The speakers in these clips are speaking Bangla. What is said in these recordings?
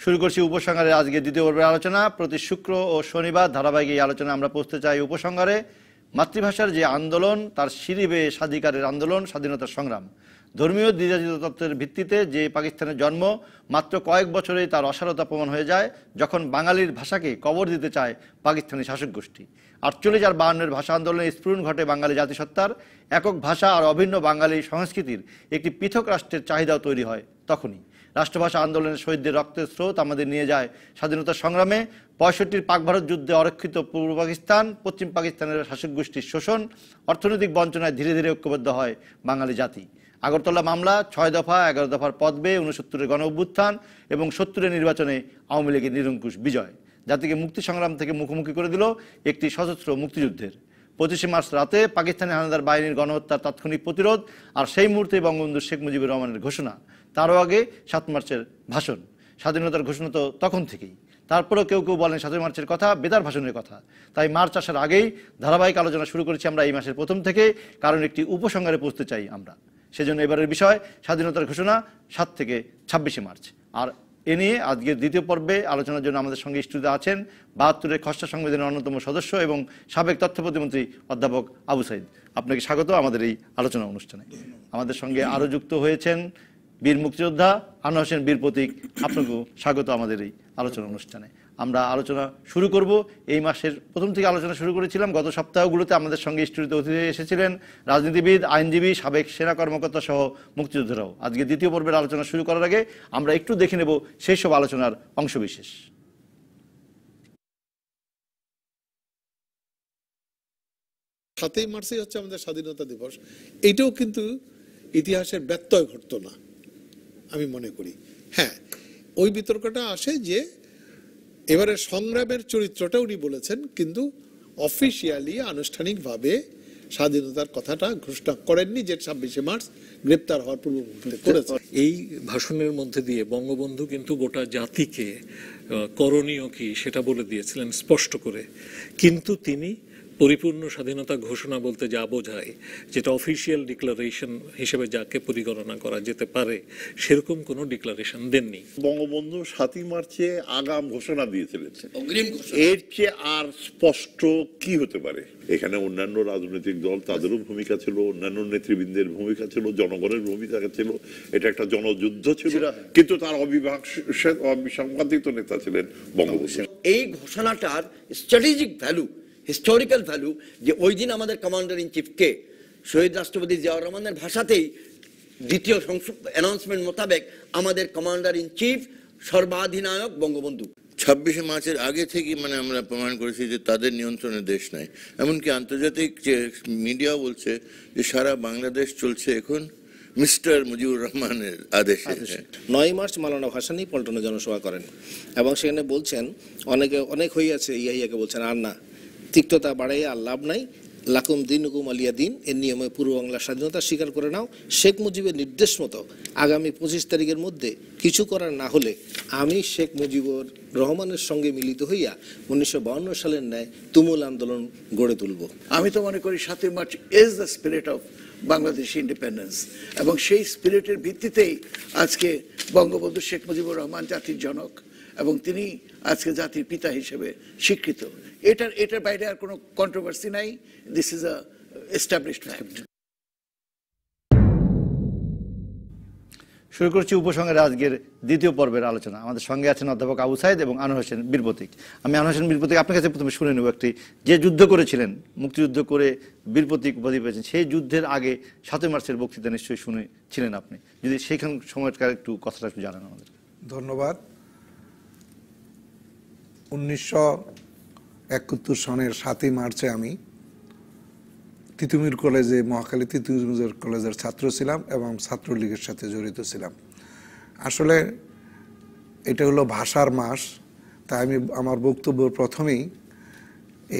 শুরু করছি উপসংহারে আজকে দ্বিতীয় পর্বের আলোচনা। প্রতি শুক্র ও শনিবার ধারাবাহিক এই আলোচনা আমরা পৌঁছতে চাই উপসংহারে মাতৃভাষার যে আন্দোলন, তার সিঁড়ি বেয়ে স্বাধিকারের আন্দোলন, স্বাধীনতার সংগ্রাম। ধর্মীয় দ্বিজাতীয় তত্ত্বের ভিত্তিতে যে পাকিস্তানের জন্ম, মাত্র কয়েক বছরেই তার অসারতা প্রমাণ হয়ে যায় যখন বাঙালির ভাষাকে কবর দিতে চায় পাকিস্তানি শাসক গোষ্ঠী। 48 আর 52-এর ভাষা আন্দোলনের স্ফুরণ ঘটে বাঙালি জাতিসত্তার। একক ভাষা আর অভিন্ন বাঙালি সংস্কৃতির একটি পৃথক রাষ্ট্রের চাহিদাও তৈরি হয় তখনই। রাষ্ট্রভাষা আন্দোলনের শহীদদের রক্তের স্রোত আমাদের নিয়ে যায় স্বাধীনতার সংগ্রামে। 65-র পাক ভারত যুদ্ধে অরক্ষিত পূর্ব পাকিস্তান, পশ্চিম পাকিস্তানের শাসক গোষ্ঠীর শোষণ, অর্থনৈতিক বঞ্চনায় ধীরে ধীরে ঐক্যবদ্ধ হয় বাঙালি জাতি। আগরতলা মামলা, 6 দফা, 11 দফার পদ ব্যয়, 69-এর গণ অভ্যুত্থান এবং 70-এর নির্বাচনে আওয়ামী লীগের নিরঙ্কুশ বিজয় জাতিকে মুক্তি সংগ্রাম থেকে মুখোমুখি করে দিল একটি সশস্ত্র মুক্তিযুদ্ধের। 25 মার্চ রাতে পাকিস্তানি হানাদার বাহিনীর গণহত্যার তাৎক্ষণিক প্রতিরোধ, আর সেই মুহূর্তে বঙ্গবন্ধু শেখ মুজিবুর রহমানের ঘোষণা। তারও আগে 7 মার্চের ভাষণ। স্বাধীনতার ঘোষণা তো তখন থেকেই। তারপরেও কেউ কেউ বলেন 7 মার্চের কথা বেতার ভাষণের কথা। তাই মার্চ আসার আগেই ধারাবাহিক আলোচনা শুরু করেছি আমরা এই মাসের প্রথম থেকে, কারণ একটি উপসংহারে পৌঁছতে চাই আমরা। সেজন্য এবারের বিষয় স্বাধীনতার ঘোষণা 7 থেকে 26 মার্চ। আর এ নিয়ে আজকের দ্বিতীয় পর্বে আলোচনার জন্য আমাদের সঙ্গে স্টুডিওতে আছেন 72-এর খসড়া সংবিধানের অন্যতম সদস্য এবং সাবেক তথ্য প্রতিমন্ত্রী অধ্যাপক আবু সাইদ। আপনাকে স্বাগত আমাদের এই আলোচনা অনুষ্ঠানে। আমাদের সঙ্গে আরও যুক্ত হয়েছেন বীর মুক্তিযোদ্ধা আনোয়ার হোসেন বীর প্রতীক। আপনাকেও স্বাগত আমাদের এই আলোচনা অনুষ্ঠানে। আমরা আলোচনা শুরু করব। এই মাসের প্রথম থেকে আলোচনা শুরু করেছিলাম। গত সপ্তাহগুলোতে আমাদের সঙ্গে স্টুডিওতে অতিথি এসেছিলেন রাজনীতিবিদ, আইনজীবী, সাবেক সেনা কর্মকর্তা সহ মুক্তিযোদ্ধারাও। আজকে দ্বিতীয় পর্বের আলোচনা শুরু করার আগে আমরা একটু দেখে নেব সেই সব আলোচনার অংশবিশেষ। 7ই মার্চই হচ্ছে আমাদের স্বাধীনতা দিবস। এইটাও কিন্তু ইতিহাসের ব্যত্যয় ঘটতো না আমি মনে করি। হ্যাঁ, ওই বিতর্কটা আসে যে এবারে সংগ্রামের চরিত্রটা উনি বলেছেন, কিন্তু অফিসিয়ালি আনুষ্ঠানিকভাবে স্বাধীনতার কথাটা ঘোষণা করেননি, যে 26 মার্চ গ্রেপ্তার হওয়ার পূর্ব মুহূর্তে করেছে। এই ভাষণের মধ্যে দিয়ে বঙ্গবন্ধু কিন্তু গোটা জাতিকে করণীয় কি সেটা বলে দিয়েছিলেন স্পষ্ট করে। কিন্তু তিনি পরিপূর্ণ স্বাধীনতা ঘোষণা বলতে যা বোঝায়, যেটা অফিসিয়াল ডিক্লারেশন হিসেবে যাকে পরিগণনা করা যেতে পারে, সেরকম কোনো ডিক্লারেশন দেননি। বঙ্গবন্ধু 7ই মার্চে আগাম ঘোষণা দিয়েছিলেন। এর চেয়ে আর স্পষ্ট কি হতে পারে? এখানে অন্যান্য রাজনৈতিক দল, তাদেরও ভূমিকা ছিল, অন্যান্য নেতৃবৃন্দের ভূমিকা ছিল, জনগণের ভূমিকা ছিল। এটা একটা জনযুদ্ধ ছিল, কিন্তু তার অবিসংবাদিত নেতা ছিলেন বঙ্গবন্ধু। এই ঘোষণাটার স্ট্র্যাটেজিক ভ্যালু, হিস্টোরিক্যাল ভ্যালু, যে ওই দিন আমাদের কমান্ডার ইন চিফকে শহীদ রাষ্ট্রপতি জিয়াউর রহমানের ভাষাতেই দ্বিতীয় অ্যানাউন্সমেন্ট মোতাবেক আমাদের কমান্ডার ইন চিফ সর্বাধিনায়ক বঙ্গবন্ধু। 26 মার্চের আগে থেকে আমরা প্রমাণ করেছি যে তাদের নিয়ন্ত্রণে দেশ নাই। এমনকি আন্তর্জাতিক যে মিডিয়া বলছে যে সারা বাংলাদেশ চলছে এখন মিস্টার মুজিবুর রহমানের আদেশে। 9 মার্চ মাওলানা ভাসানী পল্টনে জনসভা করেন এবং সেখানে বলছেন অনেক হইয়াছে, ইয়াকে বলছেন আর না, তিক্ততা বাড়াইয়া আর লাভ নাই, লাকুম দিন হুকুম আলিয়া দিন, এর নিয়মে পূর্ব বাংলার স্বাধীনতা স্বীকার করে নাও। শেখ মুজিবের নির্দেশ মতো আগামী 25 তারিখের মধ্যে কিছু করার না হলে আমি শেখ মুজিবুর রহমানের সঙ্গে মিলিত হইয়া 1952 সালের ন্যায় তুমুল আন্দোলন গড়ে তুলব। আমি তো মনে করি 7ই March is the spirit of Bangladesh independence, এবং সেই স্পিরিটের ভিত্তিতেই আজকে বঙ্গবন্ধু শেখ মুজিবুর রহমান জাতির জনক এবং তিনি আজকে জাতির পিতা হিসেবে স্বীকৃত। এটার বাইরে আর কোনো কন্ট্রোভার্সি নাই। This is a established fact. শুরু করছি উপসংহারে আজকের দ্বিতীয় পর্বের আলোচনা। আমাদের সঙ্গে আছেন অধ্যাপক আবু সাইদ এবং আনোয়ার হোসেন বীর প্রতীক। আমি আনোয়ার হোসেন বীর প্রতীক আপনার কাছে প্রথমে শুনে নেব একটি, যে যুদ্ধ করেছিলেন, মুক্তিযুদ্ধ করে বীর প্রতীক উপাধি পেয়েছেন, সেই যুদ্ধের আগে 7 মার্চের বক্তৃতা নিশ্চয়ই শুনেছিলেন আপনি, যদি সেইখান সময়কার একটু কথাটা একটু জানান আমাদের। ধন্যবাদ। 1971 সনের 7ই মার্চে আমি তিতুমির কলেজে, মহাখালী তিতুমির কলেজের ছাত্র ছিলাম এবং ছাত্রলীগের সাথে জড়িত ছিলাম। আসলে এটা হলো ভাষার মাস, তাই আমি আমার বক্তব্য প্রথমেই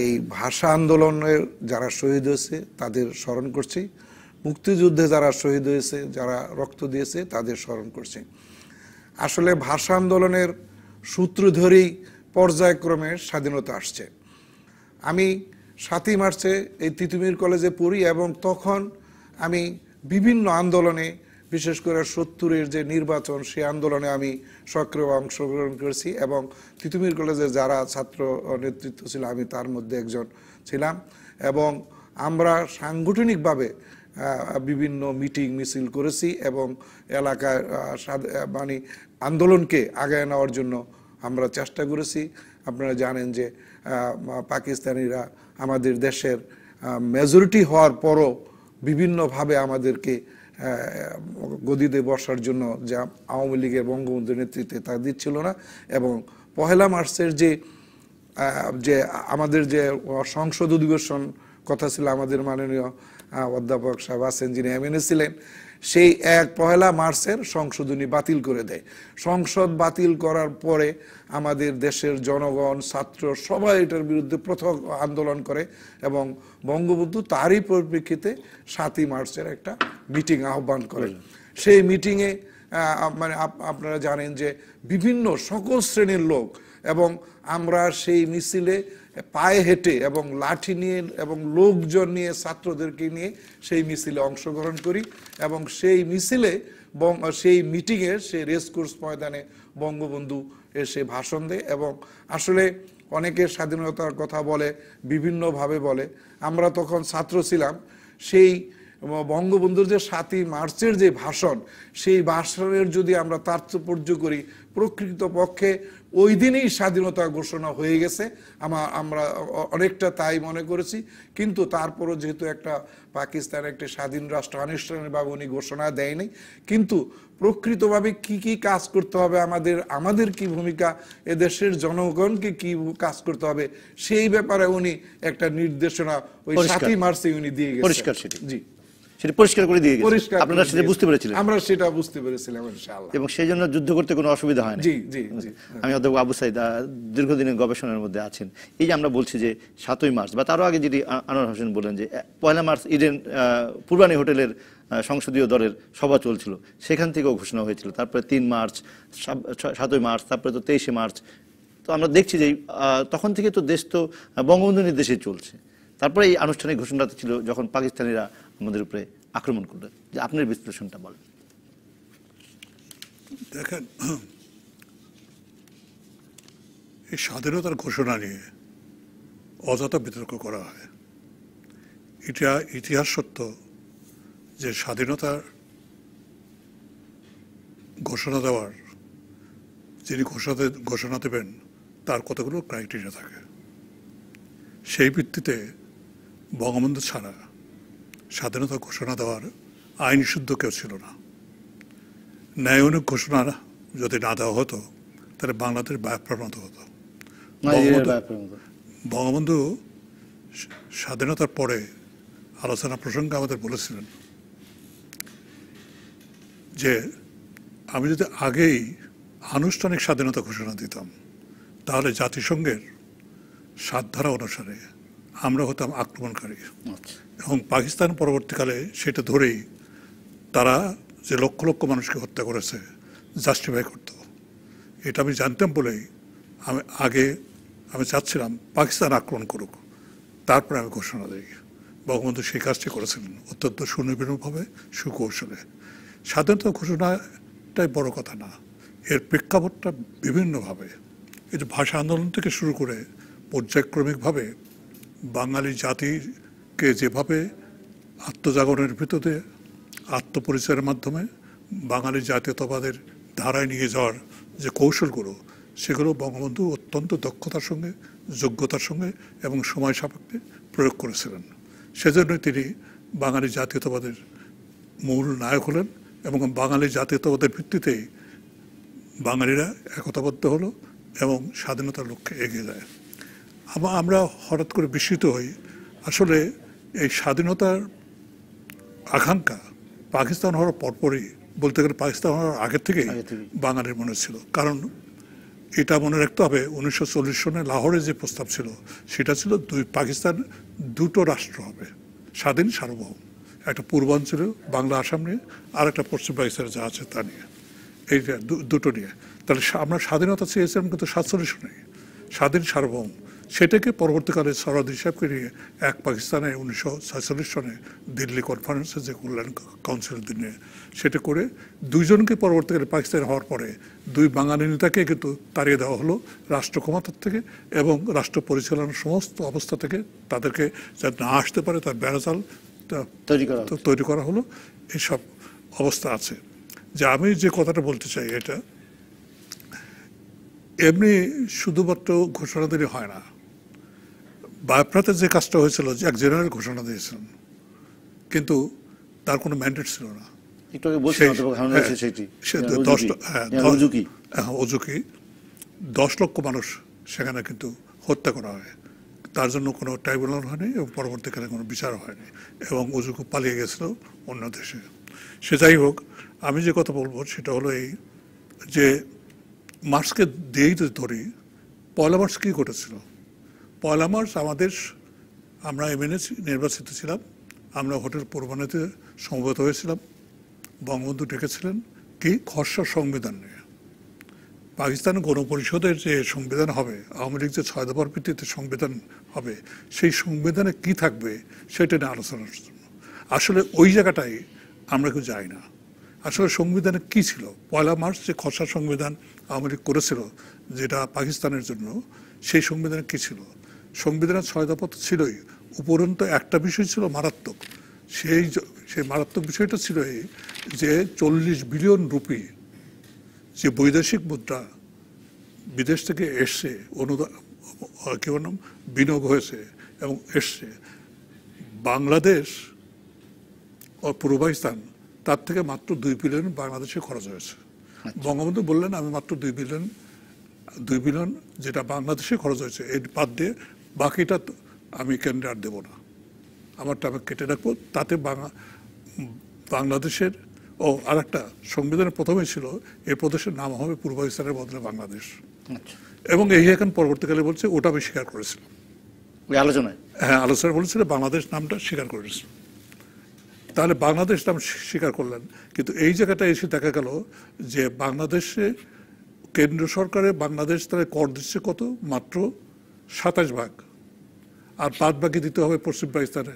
এই ভাষা আন্দোলনের যারা শহীদ হয়েছে তাদের স্মরণ করছি, মুক্তিযুদ্ধে যারা শহীদ হয়েছে, যারা রক্ত দিয়েছে তাদের স্মরণ করছি। আসলে ভাষা আন্দোলনের সূত্র ধরেই পর্যায়ক্রমে স্বাধীনতা আসছে। আমি 7ই মার্চে এই তিতুমির কলেজে পড়ি এবং তখন আমি বিভিন্ন আন্দোলনে বিশেষ করে ৭০-এর যে নির্বাচন, সেই আন্দোলনে আমি সক্রিয় অংশগ্রহণ করেছি এবং তিতুমির কলেজে যারা ছাত্র নেতৃত্ব ছিল আমি তার মধ্যে একজন ছিলাম। এবং আমরা সাংগঠনিকভাবে বিভিন্ন মিটিং মিছিল করেছি এবং এলাকায় মানে আন্দোলনকে আগায় নেওয়ার জন্য আমরা চেষ্টা করেছি। আপনারা জানেন যে পাকিস্তানিরা আমাদের দেশের মেজরিটি হওয়ার পরও বিভিন্নভাবে আমাদেরকে গদিতে বসার জন্য যা আওয়ামী লীগের বঙ্গবন্ধুর নেতৃত্বে তা দিচ্ছিল না। এবং ১লা মার্চের যে আমাদের যে সংসদ অধিবেশন কথা ছিল, আমাদের মাননীয় অধ্যাপক সাহেব আছেন যিনি এমএনএ ছিলেন, সেই ১ মার্চের সংশোধনী বাতিল করে দেয়। সংসদ বাতিল করার পরে আমাদের দেশের জনগণ, ছাত্র সবাই এটার বিরুদ্ধে পৃথক আন্দোলন করে এবং বঙ্গবন্ধু তারই পরিপ্রেক্ষিতে ৭ই মার্চের একটা মিটিং আহ্বান করেন। সেই মিটিংয়ে মানে আপনারা জানেন যে বিভিন্ন সকল শ্রেণীর লোক এবং আমরা সেই মিছিলে পায়ে হেঁটে এবং লাঠি নিয়ে এবং লোকজন নিয়ে ছাত্রদেরকে নিয়ে সেই মিছিলে অংশগ্রহণ করি এবং সেই মিছিলে সেই মিটিংয়ে সেই রেসকোর্স ময়দানে বঙ্গবন্ধু এসে ভাষণ দেয়। এবং আসলে অনেকে স্বাধীনতার কথা বলে, বিভিন্নভাবে বলে, আমরা তখন ছাত্র ছিলাম। সেই বঙ্গবন্ধুর যে ৭ই মার্চের যে ভাষণ, সেই ভাষণের যদি আমরা তাৎপর্য করি, প্রকৃতপক্ষে ওই দিনই স্বাধীনতা ঘোষণা হয়ে গেছে, আমরা অনেকটা তাই মনে করেছি। কিন্তু তারপরও যেহেতু একটা পাকিস্তান একটি স্বাধীন রাষ্ট্র, আনুষ্ঠানিকভাবে উনি ঘোষণা দেয়নি, কিন্তু প্রকৃতভাবে কি কি কাজ করতে হবে, আমাদের কি ভূমিকা, এদেশের জনগণকে কি কাজ করতে হবে, সেই ব্যাপারে উনি একটা নির্দেশনা ওই ৭ই মার্চে উনি দিয়ে গেছেন। পরিষ্কার সেটি, জি, সেটা পরিষ্কার করে দিয়ে গেছে। আপনারা সেটা বুঝতে পেরেছিলেন? আমরা সেটা বুঝতে পেরেছিলাম ইনশাআল্লাহ, এবং সেই জন্য যুদ্ধ করতে কোনো অসুবিধা হয় না। জি জি জি। আমি অধ্যাপক আবু সাইদ দীর্ঘদিনের গবেষণার মধ্যে আছেন। এই যে আমরা বলছি যে ৭ই মার্চ বা তারও আগে যেটি আনোয়ার হোসেন বলেন যে ১লা মার্চ ইডেন পূর্বানী হোটেলের সংসদীয় দলের সভা চলছিল, সেখান থেকেও ঘোষণা হয়েছিল। তারপরে ৩ মার্চ, ৭ই মার্চ, তারপরে তো ২৩শে মার্চ। তো আমরা দেখছি যে তখন থেকে তো দেশ তো বঙ্গবন্ধু নির্দেশে চলছে। তারপরে এই আনুষ্ঠানিক ঘোষণাটা ছিল যখন পাকিস্তানিরা আমাদের উপরে আক্রমণ করলো। যে আপনার বিশ্লেষণটা বলেন। দেখেন, এই স্বাধীনতার ঘোষণা নিয়ে অযথা বিতর্ক করা হয়। এটা ইতিহাস সত্য যে স্বাধীনতার ঘোষণা দেওয়ার যিনি ঘোষণা দেবেন তার কতগুলো ক্রাইটেরিয়া থাকে। সেই ভিত্তিতে বঙ্গবন্ধু ছাড়া স্বাধীনতা ঘোষণা দেওয়ার আইন শুদ্ধ কেউ ছিল না। ন্যায়নিক ঘোষণা যদি না দেওয়া হতো তাহলে বাংলাদেশ বায়প্রান্ত হতো। বঙ্গবন্ধু স্বাধীনতার পরে আলোচনা প্রসঙ্গে আমাদের বলেছিলেন যে আমি যদি আগেই আনুষ্ঠানিক স্বাধীনতা ঘোষণা দিতাম তাহলে জাতিসংঘের ৭ ধারা অনুসারে আমরা হতাম আক্রমণকারী, এবং পাকিস্তান পরবর্তীকালে সেটা ধরেই তারা যে লক্ষ লক্ষ মানুষকে হত্যা করেছে জাস্টিফাই করত। এটা আমি জানতাম বলেই আমি চাচ্ছিলাম পাকিস্তান আক্রমণ করুক, তারপরে আমি ঘোষণা দিই। বঙ্গবন্ধু সেই কাজটি করেছিলেন অত্যন্ত সুনিপুণভাবে, সুকৌশলে। স্বাধীনতা ঘোষণাটাই বড় কথা না, এর প্রেক্ষাপটটা বিভিন্নভাবে, এই যে ভাষা আন্দোলন থেকে শুরু করে পর্যায়ক্রমিকভাবে বাঙালি জাতিকে যেভাবে আত্মজাগরণের ভিতরে আত্মপরিচয়ের মাধ্যমে বাঙালি জাতীয়তাবাদের ধারায় নিয়ে যাওয়ার যে কৌশলগুলো, সেগুলো বঙ্গবন্ধু অত্যন্ত দক্ষতার সঙ্গে, যোগ্যতার সঙ্গে এবং সময় সাপেক্ষে প্রয়োগ করেছিলেন। সেজন্য তিনি বাঙালি জাতীয়তাবাদের মূল নায়ক হলেন এবং বাঙালি জাতীয়তাবাদের ভিত্তিতেই বাঙালিরা একতাবদ্ধ হলো এবং স্বাধীনতার লক্ষ্যে এগিয়ে যায়। আমরা হঠাৎ করে বিস্মিত হই। আসলে এই স্বাধীনতার আকাঙ্ক্ষা পাকিস্তান হওয়ার পরপরই, বলতে গেলে পাকিস্তান হওয়ার আগের থেকেই বাঙালির মনে ছিল। কারণ এটা মনে রাখতে হবে, 1940 সনে লাহোরে যে প্রস্তাব ছিল সেটা ছিল পাকিস্তান দুটো রাষ্ট্র হবে, স্বাধীন সার্বভৌম, একটা পূর্বাঞ্চলে বাংলা আসাম নিয়ে আর একটা পশ্চিম পাকিস্তানে যা আছে তা নিয়ে, এই দুটো নিয়ে। তাহলে আমরা স্বাধীনতা চেয়েছিলাম কিন্তু 47 সনে, স্বাধীন সার্বভৌম। সেটাকে পরবর্তীকালে সরওয়ার্দী সাহেবকে নিয়ে এক পাকিস্তানে 1946 সনে দিল্লি কনফারেন্সে যে কল্যাণ কাউন্সিলের দিনে সেটা করে দুইজনকে পরবর্তীকালে পাকিস্তান হওয়ার পরে দুই বাঙালি নেতাকে কিন্তু তাড়িয়ে দেওয়া হলো রাষ্ট্র ক্ষমতার থেকে এবং রাষ্ট্র পরিচালনার সমস্ত অবস্থা থেকে তাদেরকে যা না আসতে পারে তার বেড়াজাল তৈরি করা হলো। এইসব অবস্থা আছে। যে আমি যে কথাটা বলতে চাই এটা এমনি শুধুমাত্র ঘোষণা দিলে হয় না। বায়োপ্রাতে যে কাজটা হয়েছিল যে এক জেনারেল ঘোষণা দিয়েছিলেন কিন্তু তার কোনো ম্যান্ডেট ছিল না। অজুকি 10 লক্ষ মানুষ সেখানে কিন্তু হত্যা করা হয়, তার জন্য কোনো ট্রাইব্যুনাল হয়নি এবং পরবর্তীকালে কোনো বিচার হয়নি এবং অজুকু পালিয়ে গেছিল অন্য দেশে। সে যাই হোক, আমি যে কথা বলবো সেটা হলো এই যে মার্চকে দিয়েই তো ধরি, পয়লা মার্চ কী ঘটেছিল? পয়লা মার্চ আমরা এমএনএ নির্বাচিত ছিলাম, আমরা হোটেল পূর্বানেতে সমবেত হয়েছিলাম, বঙ্গবন্ধু ডেকেছিলেন কি খসড়া সংবিধান নিয়ে। পাকিস্তান গণপরিষদের যে সংবিধান হবে, আওয়ামী লীগ যে 6 দফার ভিত্তিতে সংবিধান হবে, সেই সংবিধানে কি থাকবে সেটা নিয়ে আলোচনার জন্য। আসলে ওই জায়গাটাই আমরা কেউ যাই না। আসলে সংবিধানে কি ছিল? পয়লা মার্চ যে খসড়া সংবিধান আওয়ামী লীগ করেছিল যেটা পাকিস্তানের জন্য, সেই সংবিধানে কি ছিল? সংবিধানের 6 দফা তো ছিলই, উপরন্তু একটা বিষয় ছিল মারাত্মক। সেই মারাত্মক বিষয়টা ছিল এই যে 40 বিলিয়ন রুপি যে বৈদেশিক মুদ্রা বিদেশ থেকে এসছে, বিনিয়োগ হয়েছে এবং এসছে, বাংলাদেশ ও পূর্ব পাকিস্তান তার থেকে মাত্র 2 বিলিয়ন বাংলাদেশে খরচ হয়েছে। বঙ্গবন্ধু বললেন আমি মাত্র 2 বিলিয়ন যেটা বাংলাদেশে খরচ হয়েছে এর বাদ দিয়ে বাকিটা আমি কেন্দ্রে আর দেবো না, আমারটা আমি কেটে রাখবো। তাতে বাংলাদেশের আর একটা সংবিধানের প্রথমে ছিল এই প্রদেশের নাম হবে পূর্ব পাকিস্তানের বদলে বাংলাদেশ। এবং এই এখন পরবর্তীকালে বলছে ওটা আমি স্বীকার করেছিলাম আলোচনায়। হ্যাঁ, আলোচনায় বলেছিল বাংলাদেশ নামটা স্বীকার করেছিল। তাহলে বাংলাদেশ নাম স্বীকার করলেন, কিন্তু এই জায়গাটা এসে দেখা গেল যে বাংলাদেশে কেন্দ্র সরকারে বাংলাদেশ তাহলে কর দিচ্ছে কত? মাত্র 27 ভাগ, আর 5 ভাগে দিতে হবে পশ্চিম পাকিস্তানে,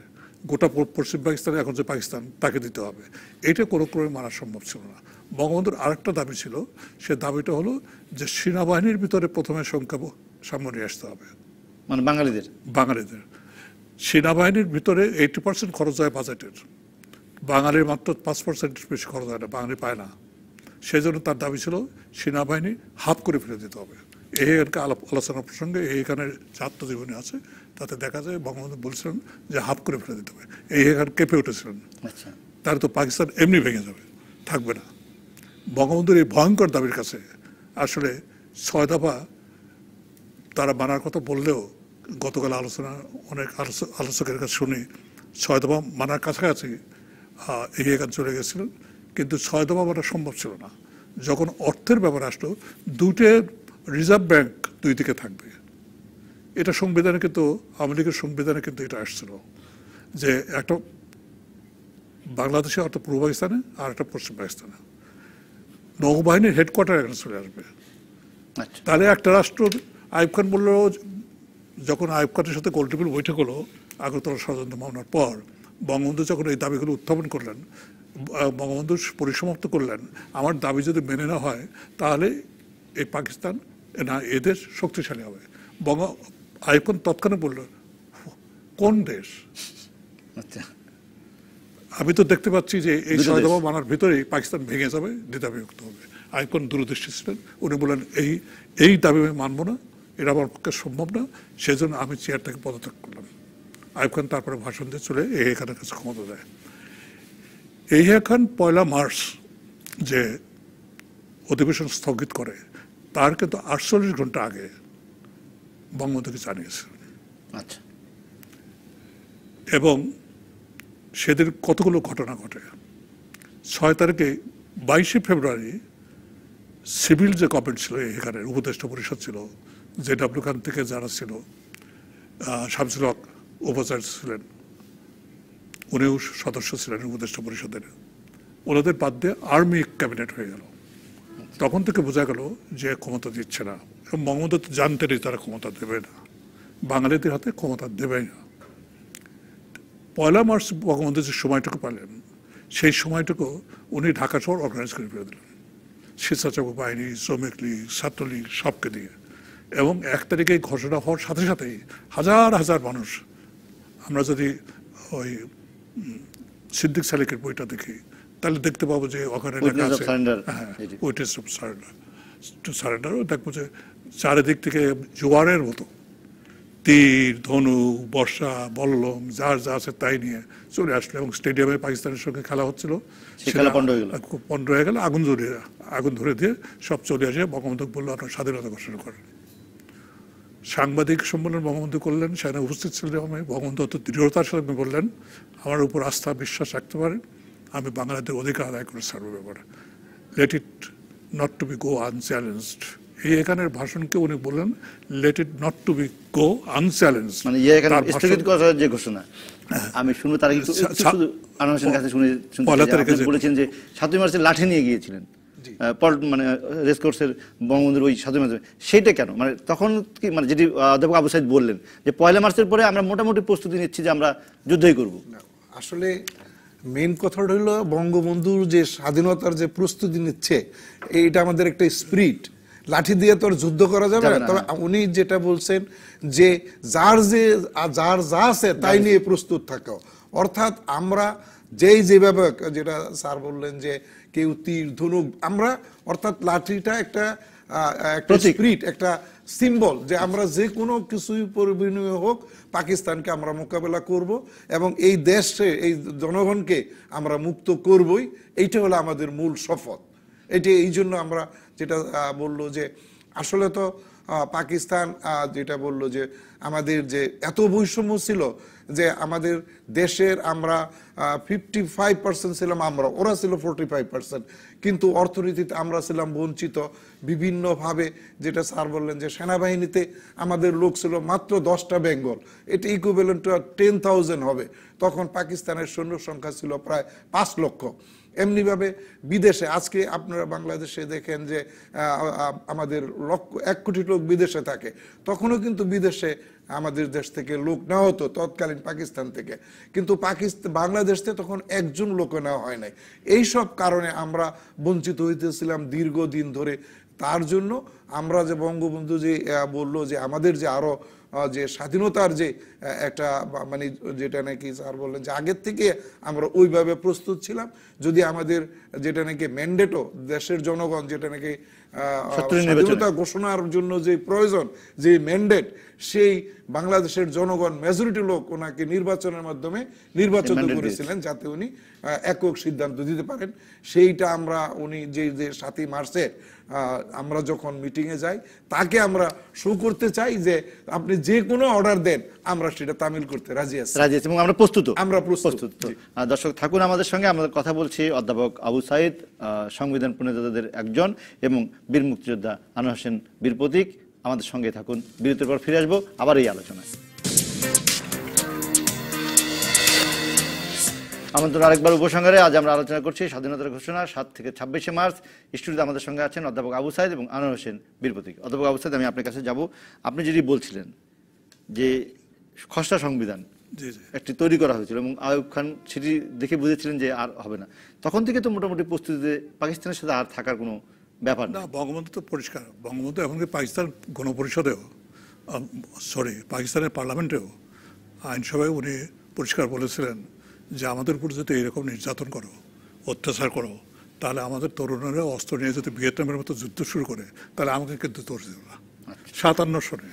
গোটা পশ্চিম পাকিস্তানে এখন যে পাকিস্তান তাকে দিতে হবে। এটা কোনো ক্রমে মানা সম্ভব ছিল না। বঙ্গবন্ধুর আরেকটা দাবি ছিল, সে দাবিটা হলো যে সেনাবাহিনীর ভিতরে প্রথমে সংখ্যা সামনে নিয়ে আসতে হবে, মানে বাঙালিদের। সেনাবাহিনীর ভিতরে 80% খরচ হয় বাজেটের, বাঙালির মাত্র 5% বেশি খরচ হয় না, বাঙালি পায় না। সেই জন্য তার দাবি ছিল সেনাবাহিনী হাফ করে ফেলে দিতে হবে। এইখানকে আলোচনার প্রসঙ্গে এইখানের আত্মজীবনী আছে, তাতে দেখা যায় বঙ্গবন্ধু বলছিলেন যে হাফ করে ফেলে দিতে হবে। এইখানে কেঁপে উঠেছিলেন, তাহলে তো পাকিস্তান এমনি ভেঙে যাবে, থাকবে না। বঙ্গবন্ধুর এই ভয়ঙ্কর দাবির কাছে আসলে 6 দফা তারা মানার কথা বললেও গতকাল অনেক আলোচকের কাছে শুনি 6 দফা মানার কাছাকাছি এখানে চলে গেছিলেন, কিন্তু 6 দফা মানা সম্ভব ছিল না। যখন অর্থের ব্যাপার আসলো, দুটো রিজার্ভ ব্যাংক 2 দিকে থাকবে, এটা সংবিধানে কিন্তু আওয়ামী লীগের সংবিধানে কিন্তু এটা আসছিল যে একটা বাংলাদেশে অর্থাৎ পূর্ব পাকিস্তানে আর একটা পশ্চিম পাকিস্তানে, নৌবাহিনীর হেডকোয়ার্টার এখানে চলে আসবে। তাহলে একটা রাষ্ট্র, আইয়ুব খান বলল, যখন আইয়ুব খানের সাথে গোলটেবিল বৈঠক হলো আগরতলা ষড়যন্ত্র মামলার পর, বঙ্গবন্ধু যখন এই দাবিগুলো উত্থাপন করলেন, বঙ্গবন্ধু পরিসমাপ্ত করলেন, আমার দাবি যদি মেনে না হয় তাহলে এই পাকিস্তান না এদেশ শক্তিশালী হবে। আইয়ুব খান তৎক্ষণাৎ বলল, কোন দেশ? আমি তো দেখতে পাচ্ছি যে এই 6 দফা মানার ভিতরেই পাকিস্তান ভেঙে যাবে, দ্বিধাবিভক্ত হবে। আইয়ুব খান দূরদৃষ্টি ছিলেন, উনি বললেন এই দাবি আমি মানব না, এটা আমার পক্ষে সম্ভব না, সেজন্য আমি চেয়ার থেকে পদত্যাগ করলাম। আইয়ুব খান তারপরে ভাষণ দিয়ে চলে এই খানের কাছে ক্ষমতা দেয়। এই খান 1 মার্চ যে অধিবেশন স্থগিত করে, তার কিন্তু 48 ঘন্টা আগে বঙ্গবন্ধুকে জানিয়েছিলেন। আচ্ছা, এবং সেদিন কতগুলো ঘটনা ঘটে। 6 তারিখে 22শে ফেব্রুয়ারি সিভিল যে গভর্নমেন্ট ছিল, এখানের উপদেষ্টা পরিষদ ছিল, JW খান থেকে যারা ছিল, শামসুল হক উপাচার্য ছিলেন, উনিও সদস্য ছিলেন উপদেষ্টা পরিষদের, ওনাদের বাদ দিয়ে আর্মি ক্যাবিনেট হয়ে গেল। তখন থেকে বোঝা গেল যে ক্ষমতা দিচ্ছে না, এবং বঙ্গবন্ধু জানতেনই তারা ক্ষমতা দেবে না, বাঙালিদের হাতে ক্ষমতা দেবেই না। 1 মার্চ বঙ্গবন্ধু যে সময়টুকু পেলেন, সেই সময়টুকু উনি ঢাকা শহর অর্গানাইজ করে ফেলে দিলেন, স্বেচ্ছাসেবক বাহিনী, শ্রমিক লীগ, ছাত্রলীগ সবকে দিয়ে। এবং 1 তারিখে ঘোষণা হওয়ার সাথে সাথেই হাজার হাজার মানুষ, আমরা যদি ওই সিদ্দিক সালেকের বইটা দেখি তাহলে দেখতে পাবো যে ওখানে লেখা আছে উইটনেস অফ সারেন্ডার, দেখবো যে চারিদিক থেকে জোয়ারের মতো তীর, ধনু, বর্ষা, বল্লম যার যা আছে তাই নিয়ে চলে আসলো। এবং স্টেডিয়ামে পাকিস্তানের সঙ্গে খেলা হচ্ছিল, পণ্ড হয়ে গেল, আগুন ধরে দিয়ে সব চলে আসে। বঙ্গবন্ধু বললো আপনার স্বাধীনতা ঘোষণা করেন। সাংবাদিক সম্মেলন বঙ্গবন্ধু করলেন, সেখানে উপস্থিত ছিলেন আমি। বঙ্গবন্ধু অত দৃঢ়তার সাথে বললেন আমার উপর আস্থা বিশ্বাস রাখতে পারেন, আমি বাংলাদেশের অধিকার আদায় করে ছাড়বো ব্যাপারে, let it not to be go unchallenged. এই এখানের ভাষণকে উনি বললেন let it not to be go unchallenged, মানে স্থগিত করার যে ঘোষণা। আমি শুনবো তার আগে আনোয়ার হোসেনের কাছে শুনে বলেছেন যে 7ই মার্চে লাঠি নিয়ে গিয়েছিলেন মানে রেসকোর্সের বঙ্গবন্ধুর ওই 7ই মার্চে, সেইটা কেন? মানে তখন কি মানে যেটি অধ্যাপক আবু সাইদ বললেন যে 1 মার্চের পরে আমরা মোটামুটি প্রস্তুতি নিচ্ছি যে আমরা যুদ্ধই করব। আসলে মেইন কথাটা হলো বঙ্গবন্ধুর যে স্বাধীনতার যে প্রস্তুতি নিচ্ছে, এইটা আমাদের একটা স্পিরিট। লাঠি দিয়ে তো আর যুদ্ধ করা যাবে না। তবে উনি যেটা বলছেন যে যার যা আছে তাই নিয়ে প্রস্তুত থাকো, অর্থাৎ আমরা যেভাবে, যেটা স্যার বললেন যে কেউ তীর, ধনুক, আমরা অর্থাৎ লাঠিটা একটা স্পিরিট, একটা সিম্বল যে আমরা যে কোনো কিছুই বিনিময় হোক পাকিস্তানকে আমরা মোকাবেলা করব এবং এই দেশে এই জনগণকে আমরা মুক্ত করবই। এইটা হলো আমাদের মূল শপথ। এটি এই জন্য আমরা যেটা বললো যে আসলে তো পাকিস্তান যেটা বললো যে আমাদের যে এত বৈষম্য ছিল যে আমাদের দেশের আমরা 55% ছিলাম আমরা, ওরা ছিল 45%, কিন্তু অর্থনীতিতে আমরা ছিলাম বঞ্চিত বিভিন্নভাবে। যেটা স্যার বললেন যে সেনাবাহিনীতে আমাদের লোক ছিল মাত্র 10টা বেঙ্গল, এটা ইকুইভ্যালেন্ট টু 10,000 হবে। তখন পাকিস্তানের সৈন্য সংখ্যা ছিল প্রায় 5 লক্ষ। এমনিভাবে বিদেশে আজকে আপনারা বাংলাদেশে দেখেন যে আমাদের 1 কোটি লোক বিদেশে থাকে, তখনও কিন্তু বিদেশে আমাদের দেশ থেকে লোক নেওয়া হতো তৎকালীন পাকিস্তান থেকে, কিন্তু বাংলাদেশ থেকে তখন একজন লোক নেওয়া হয় নাই। এইসব কারণে আমরা বঞ্চিত হইতেছিলাম দীর্ঘদিন ধরে। তার জন্য আমরা যে বঙ্গবন্ধু যে বললো যে আমাদের যে আরো যে স্বাধীনতার যে একটা মানে যেটা নাকি স্যার বললেন যে আগের থেকে আমরা ওইভাবে প্রস্তুত ছিলাম, যদি আমাদের যেটা নাকি ম্যান্ডেটও দেশের জনগণ যেটা নাকি স্বাধীনতা ঘোষণার জন্য যে প্রয়োজন যে ম্যান্ডেট, সেই বাংলাদেশের জনগণ মেজরিটি লোক ওনাকে নির্বাচনের মাধ্যমে নির্বাচিত করেছিলেন যাতে উনি একক সিদ্ধান্ত দিতে পারেন। সেইটা আমরা উনি যে 7ই মার্চে আমরা যখন মিটিংয়ে যাই তাকে আমরা শো করতে চাই যে আপনি যে কোনো অর্ডার দেন আমরা সেটা তামিল করতে রাজি আছি এবং আমরা প্রস্তুত। দর্শক থাকুন আমাদের সঙ্গে, আমাদের কথা বলছি অধ্যাপক আবু সাইদ, সংবিধান প্রণেতাদের একজন, এবং বীর মুক্তিযোদ্ধা আনোয়ার হোসেন বীর প্রতীক। আমাদের সঙ্গে থাকুন, বিরতির পর ফিরে আসবো আবার এই আলোচনায়। আমন্ত্রণ আরেকবার উপসংহারে। আজ আমরা আলোচনা করছি স্বাধীনতার ঘোষণা 7 থেকে 26শে মার্চ। স্টুডিওতে আমাদের সঙ্গে আছেন অধ্যাপক আবু সাইদ এবং আনোয়ার হোসেন বীর প্রতীক। অধ্যাপক আবু সাইদ, আমি আপনার কাছে যাব। আপনি যেটি বলছিলেন যে খসড়া সংবিধান একটি তৈরি করা হয়েছিল এবং আইয়ুব খান সেটি দেখে বুঝেছিলেন যে আর হবে না, তখন থেকে তো মোটামুটি প্রস্তুতিতে পাকিস্তানের সাথে আর থাকার কোনো ব্যাপার না। বঙ্গবন্ধু তো পরিষ্কার, বঙ্গবন্ধু এমনকি পাকিস্তান গণপরিষদেও পাকিস্তানের পার্লামেন্টেও আইনসভায় উনি পরিষ্কার বলেছিলেন যে আমাদের উপর যদি এরকম নির্যাতন করো, অত্যাচার করো, তাহলে আমাদের তরুণরা অস্ত্র নিয়ে যদি ভিয়েতনামের মতো যুদ্ধ শুরু করে তাহলে আমাকে কিন্তু দোষ দেব না। 57 সনে,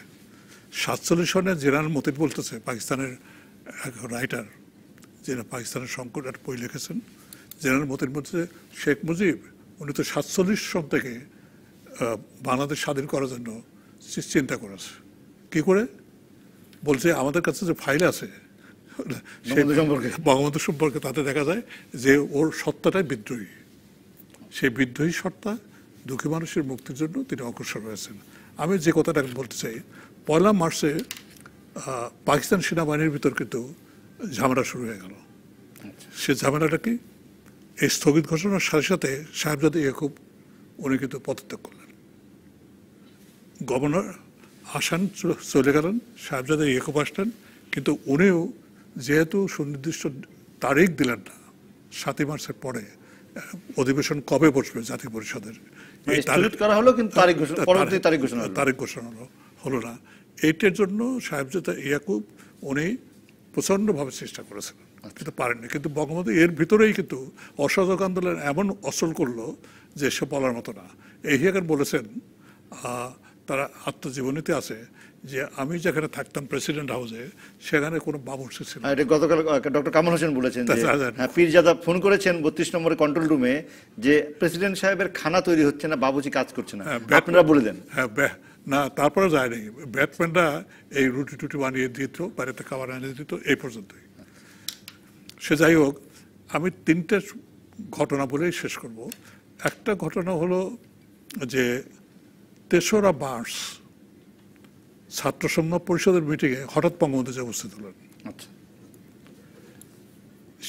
47 সনে জেনারেল মতিন বলতেছে, পাকিস্তানের এক রাইটার যেটা পাকিস্তানের সংকট একটা বই লিখেছেন, জেনারেল মতিন বলতেছে শেখ মুজিব উনি তো 47 সন থেকে বাংলাদেশ স্বাধীন করার জন্য চিন্তা করেছে। কি করে বলছে, আমাদের কাছে যে ফাইল আছে বঙ্গবন্ধু সম্পর্কে তাতে দেখা যায় যে ওর সত্তাটাই বিদ্রোহী, সেই বিদ্রোহী সত্তা দুঃখী মানুষের মুক্তির জন্য তিনি অগ্রসর হয়েছেন। আমি যে কথাটা বলতে চাই, 1 মার্চে পাকিস্তান সেনাবাহিনীর ভিতর কিন্তু ঝামেলা শুরু হয়ে গেল। সে ঝামেলাটা কি, এই স্থগিত ঘোষণার সাথে সাথে সাহেবজাদে ইয়াকুব উনি কিন্তু পদত্যাগ করলেন। গভর্নর আসান চলে গেলেন, সাহেবজাদা ইয়েকুব আসলেন, কিন্তু উনিও যেহেতু সুনির্দিষ্ট তারিখ দিলেন না 7ই মার্চের পরে অধিবেশন কবে বসবে জাতীয় পরিষদের, তারিখ ঘোষণা হলো না। এইটার জন্য সাহেবজাদা ইয়াকুব উনি প্রচণ্ডভাবে চেষ্টা করেছিলেন, কিন্তু পারেননি। কিন্তু বঙ্গবন্ধু এর ভিতরেই কিন্তু অসহযোগ আন্দোলন এমন অসল করলো যে সে বলার মতো না। ইয়াহিয়া বলেছেন, তারা আত্মজীবনীতে আছে যে আমি যেখানে থাকতাম প্রেসিডেন্ট হাউসে সেখানে কোনো বাবুর্চি ছিল না। গতকাল ডক্টর কামাল হোসেন বলেছেন পীরজাদা ফোন করেছেন 32 নম্বরে কন্ট্রোল রুমে যে প্রেসিডেন্ট সাহেবের খানা তৈরি হচ্ছে না, বাবুজি কাজ করছে না, আপনারা বলে দেন। হ্যাঁ না, তারপরে যায়নি, ব্যাটম্যানরা এই রুটি টুটি বানিয়ে দিত, বাড়িতে খাবার আনিয়ে দিত, এই পর্যন্তই। সে যাই হোক, আমি 3টে ঘটনা বলেই শেষ করব। একটা ঘটনা হলো যে 3রা মার্চ ছাত্র সংগ্রাম পরিষদের মিটিংয়ে হঠাৎ বঙ্গবন্ধু যে উপস্থিত হলেন,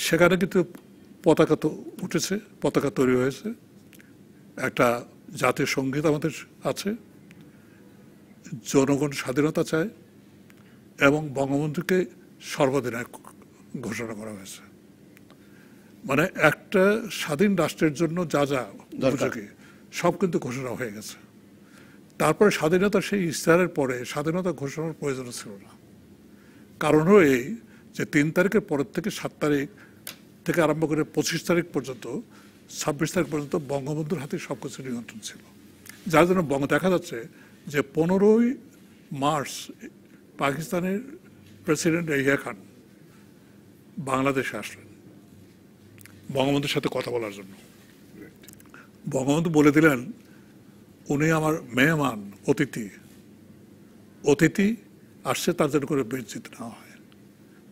সেখানে কিন্তু পতাকা তো উঠেছে, পতাকা তৈরি হয়েছে, একটা জাতীয় সঙ্গীত আমাদের আছে, জনগণ স্বাধীনতা চায় এবং বঙ্গবন্ধুকে সর্বাধিনায়ক ঘোষণা করা হয়েছে। মানে একটা স্বাধীন রাষ্ট্রের জন্য যা যা উপযোগী সব কিন্তু ঘোষণা হয়ে গেছে। তারপরে স্বাধীনতা সেই ইশতেহারের পরে স্বাধীনতা ঘোষণার প্রয়োজন ছিল না। কারণ হলো এই যে 3 তারিখের পরের থেকে 7 তারিখ থেকে আরম্ভ করে 25 তারিখ পর্যন্ত 26 তারিখ পর্যন্ত বঙ্গবন্ধুর হাতে সব কিছু নিয়ন্ত্রণ ছিল। যার জন্য দেখা যাচ্ছে যে 15ই মার্চ পাকিস্তানের প্রেসিডেন্ট ইয়াহিয়া খান বাংলাদেশে আসলেন বঙ্গবন্ধুর সাথে কথা বলার জন্য। বঙ্গবন্ধু বলে দিলেন উনি আমার মেহমান, অতিথি আসছে, তার জন্য করে বেজ্জিত নেওয়া হয়।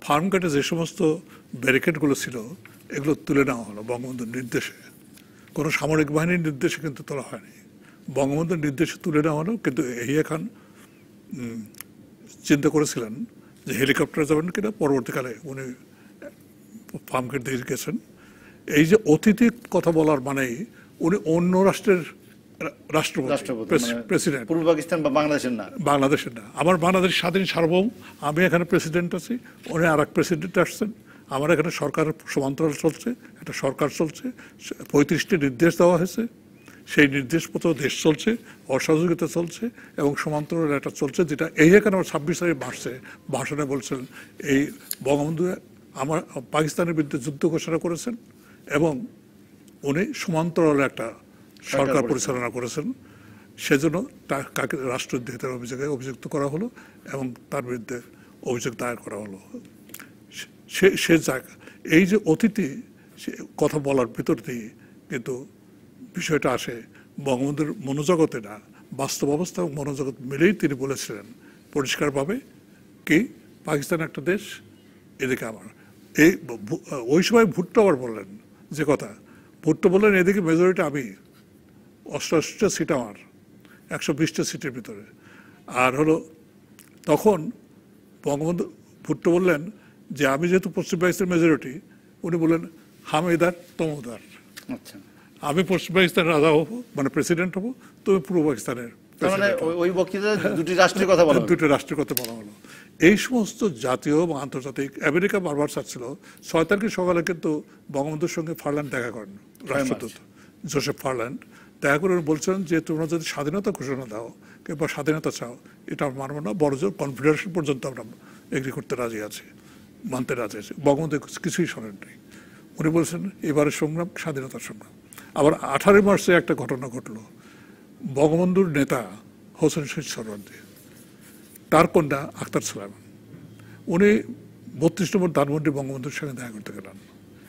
ফার্ম গেটে যে সমস্ত ব্যারিকেডগুলো ছিল এগুলো তুলে নেওয়া হলো বঙ্গবন্ধুর নির্দেশে, কোনো সামরিক বাহিনীর নির্দেশে কিন্তু তোলা হয়নি, বঙ্গবন্ধুর নির্দেশে তুলে নেওয়া হলো। কিন্তু ইয়াহিয়া খান চিন্তা করেছিলেন যে হেলিকপ্টারে যাবেন কিনা, পরবর্তীকালে উনি ফার্ম গেট দিয়ে গেছেন। এই যে অতিথি কথা বলার মানেই উনি অন্য রাষ্ট্রের প্রেসিডেন্ট, পূর্ব পাকিস্তান বা বাংলাদেশের না। আমার বাংলাদেশ স্বাধীন সার্বভৌম, আমি এখানে প্রেসিডেন্ট আছি, উনি আর এক প্রেসিডেন্ট আসছেন, আমার এখানে সরকার সমান্তরাল চলছে, একটা সরকার চলছে, 35টি নির্দেশ দেওয়া হয়েছে, সেই নির্দেশ মতো দেশ চলছে, অসহযোগিতা চলছে এবং সমান্তরাল একটা চলছে, যেটা এখানে আমার 26 তারিখ মার্চে ভাষণে বলছেন এই বঙ্গবন্ধু আমার পাকিস্তানের বিরুদ্ধে যুদ্ধ ঘোষণা করেছেন এবং উনি সমান্তরাল একটা সরকার পরিচালনা করেছেন। সেজন্য কাকে রাষ্ট্রদ্রোহিতার অভিযোগে অভিযুক্ত করা হলো এবং তার বিরুদ্ধে অভিযোগ দায়ের করা হলো। সে জায়গা এই যে অতিথি কথা বলার ভিতর দিয়ে কিন্তু বিষয়টা আসে বঙ্গবন্ধুর মনোজগতে না, বাস্তব অবস্থা এবং মনোজগৎ মিলেই তিনি বলেছিলেন পরিষ্কারভাবে কি পাকিস্তান একটা দেশ, এদিকে আমার এই ওই সময় ভুট্টো আবার বললেন যে কথা, ভুট্টো বললেন এদিকে মেজরিটি আমি, 88টা সিট আমার 120টা সিটের ভিতরে। আর হলো তখন বঙ্গবন্ধু ভুট্টো বললেন যে আমি যেহেতু পশ্চিম পাকিস্তানের মেজরিটি, উনি বললেন হাম ইদার তুম উদার, আমি পশ্চিম পাকিস্তানের রাজা হবো মানে প্রেসিডেন্ট হবো, তুমি পূর্ব পাকিস্তানের। ওই বক্তৃতায় দুটি রাষ্ট্রের কথা বলা হলো। এই সমস্ত জাতীয় এবং আন্তর্জাতিক, আমেরিকা বারবার চাচ্ছিল 6 তারিখে সকালে কিন্তু বঙ্গবন্ধুর সঙ্গে ফারল্যান্ড দেখা করেন, রাষ্ট্রদূত জোসেফ ফারল্যান্ড দেখা করে বলছিলেন যে তোমরা যদি স্বাধীনতা ঘোষণা দাও কিংবা স্বাধীনতা চাও এটা মানব না, বড়জোর কনফেডারেশন পর্যন্ত আমরা এগ্রি করতে রাজি আছি, মানতে রাজি আছি। বঙ্গবন্ধু কিছুই শোনেন নাই, উনি বলছেন এবারের সংগ্রাম স্বাধীনতার সংগ্রাম। আবার 18 মার্চে একটা ঘটনা ঘটলো, বঙ্গবন্ধুর নেতা হোসেন শহীদ সোহরাওয়ার্দী, তার কন্যা আখতার সুলাইমান, উনি 32 নম্বর ধানমন্ডি বঙ্গবন্ধুর সঙ্গে দেখা করতে গেলেন।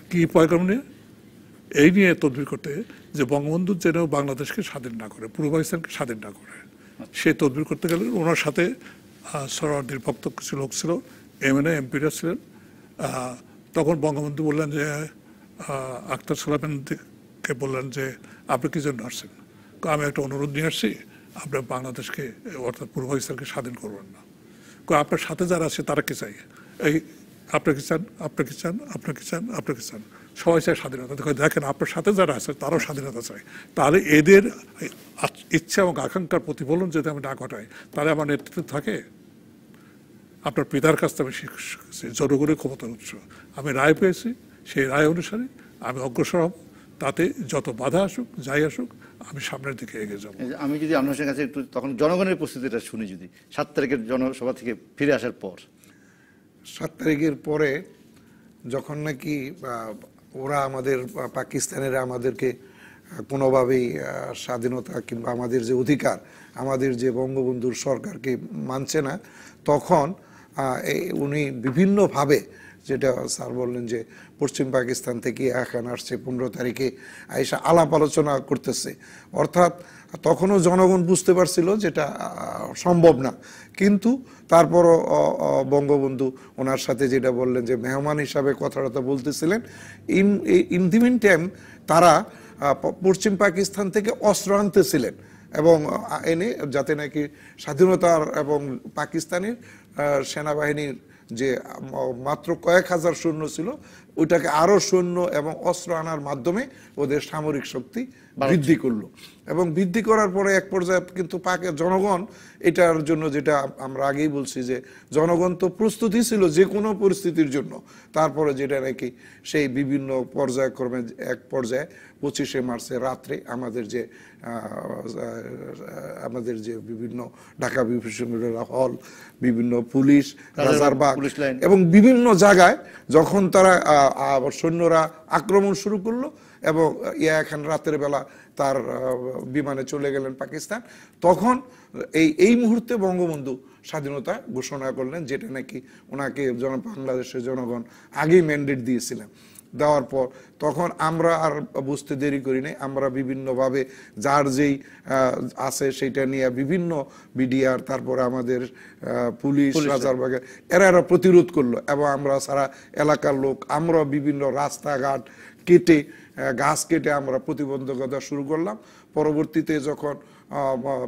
কি পয়গাম নিয়ে? এই নিয়ে তদবির করতে যে বঙ্গবন্ধু যেন বাংলাদেশকে স্বাধীন না করে, পূর্ব পাকিস্তানকে স্বাধীন না করে, সে তদবির করতে গেলেন। ওনার সাথে সোহরাওয়ার্দীর ভক্ত কিছু লোক ছিল, এমএনএ এমপিরা ছিলেন। তখন বঙ্গবন্ধু বললেন যে আখতার সুলাইমানকে বললেন যে আপনি কি জন্য আসছেন? আমি একটা অনুরোধ নিয়ে আসছি, আপনার বাংলাদেশকে অর্থাৎ পূর্ব পাকিস্তানকে স্বাধীন করবেন না। আপনার সাথে যারা আছে তারা কি চাই, এই আপনাকে চান, আপনাকে চান, আপনাকে চান, আপনাকে চান, সবাই চায় স্বাধীনতা। দেখেন আপনার সাথে যারা আছে তারাও স্বাধীনতা চায়, তাহলে এদের ইচ্ছা এবং আকাঙ্ক্ষার প্রতিফলন যদি আমি না ঘটাই তাহলে আমার নেতৃত্ব থাকে। আপনার পিতার কাছ থেকে আমি শিখেছি জনগণের ক্ষমতার উৎস। আমি রায় পেয়েছি, সেই রায় অনুসারে আমি অগ্রসর হব, তাতে যত বাধা আসুক যাই আসুক আমি সামনের দিকে এগিয়ে যাবো। আমি যদি আপনার কাছে একটু তখন জনগণের প্রস্তুতিটা শুনি, যদি 7 তারিখের জনসভা থেকে ফিরে আসার পর, 7 তারিখের পরে যখন নাকি ওরা আমাদের পাকিস্তানিরা আমাদেরকে কোনোভাবেই স্বাধীনতা কিংবা আমাদের যে অধিকার, আমাদের যে বঙ্গবন্ধুর সরকারকে মানছে না, তখন উনি বিভিন্নভাবে, যেটা স্যার বললেন যে পশ্চিম পাকিস্তান থেকে এখন আসছে 15 তারিখে আইসা আলাপ আলোচনা করতেছে, অর্থাৎ তখনও জনগণ বুঝতে পারছিল যেটা সম্ভব না। কিন্তু তারপরও বঙ্গবন্ধু ওনার সাথে যেটা বললেন যে মেহমান হিসাবে কথাটা বলতেছিলেন। ইন দি মিন টাইম তারা পশ্চিম পাকিস্তান থেকে অস্ত্র আনতেছিলেন এবং এনে যাতে নাকি স্বাধীনতার এবং পাকিস্তানের সেনাবাহিনীর যে মাত্র কয়েক হাজার সৈন্য ছিল ওইটাকে আরো সৈন্য এবং অস্ত্র আনার মাধ্যমে ওদের সামরিক শক্তি বৃদ্ধি করলো। এবং বৃদ্ধি করার পরে এক পর্যায়ে কিন্তু জনগণ এটার জন্য, যেটা আমরা আগেই বলছি যে জনগণ তো প্রস্তুতি ছিল যে কোনো পরিস্থিতির জন্য। তারপরে যেটা নাকি সেই বিভিন্ন পর্যায়ক্রমে এক পর্যায়ে 25শে মার্চের রাত্রে আমাদের যে বিভিন্ন ঢাকা বিশ্ববিদ্যালয় হল, বিভিন্ন পুলিশ, রাজারবাগ এবং বিভিন্ন জায়গায় যখন তারা সৈন্যরা আক্রমণ শুরু করলো এবং ইয়া খান রাতের বেলা তার বিমানে চলে গেলেন পাকিস্তান, তখন এই মুহূর্তে বঙ্গবন্ধু স্বাধীনতা ঘোষণা করলেন, যেটা নাকি ওনাকে বাংলাদেশের জনগণ আগেই ম্যান্ডেট দিয়েছিলেন। দেওয়ার পর তখন আমরা আর বুঝতে দেরি করি নাই, আমরা বিভিন্নভাবে যার যেই আছে সেটা নিয়ে বিভিন্ন বিডিআর, তারপরে আমাদের পুলিশ, রাজারবাগের এরা প্রতিরোধ করলো এবং আমরা সারা এলাকার লোক আমরা বিভিন্ন রাস্তাঘাট কেটে, গাছ কেটে আমরা প্রতিবন্ধকতা শুরু করলাম। পরবর্তীতে যখন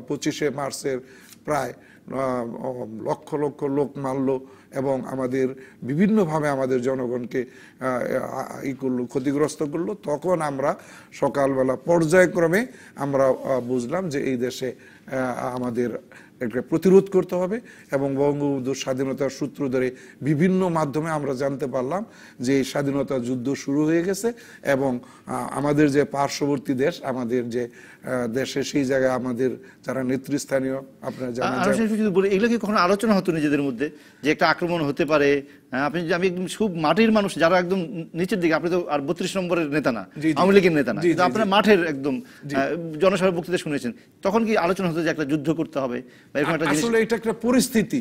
25শে মার্চের প্রায় লক্ষ লক্ষ লোক মারলো এবং আমাদের বিভিন্নভাবে আমাদের জনগণকে করলো, ক্ষতিগ্রস্ত করলো, তখন আমরা সকালবেলা পর্যায়ক্রমে আমরা বুঝলাম যে এই দেশে আমাদের একটা প্রতিরোধ করতে হবে এবং বঙ্গবন্ধুর স্বাধীনতার সূত্র ধরে বিভিন্ন মাধ্যমে আমরা জানতে পারলাম যে এই স্বাধীনতা যুদ্ধ শুরু হয়ে গেছে এবং আমাদের যে পার্শ্ববর্তী দেশ, আমাদের যে দেশে সেই জায়গায় আমাদের যারা নেতৃস্থানীয়, আপনারা জানেন, এগুলো কি কখনো আলোচনা হতো নিজেদের মধ্যে যে একটা আক্রমণ হতে পারে? আমি একদম খুব মাটির মানুষ, যারা একদম নিচের দিকে, আপনি তো আর 32 নম্বরের নেতা না, আওয়ামী লীগের নেতা না, কিন্তু আপনারা মাঠের একদম জনসভার বক্তৃতা শুনেছেন, তখন কি আলোচনা হতো যে একটা যুদ্ধ করতে হবে? আসলে এটা একটা পরিস্থিতি,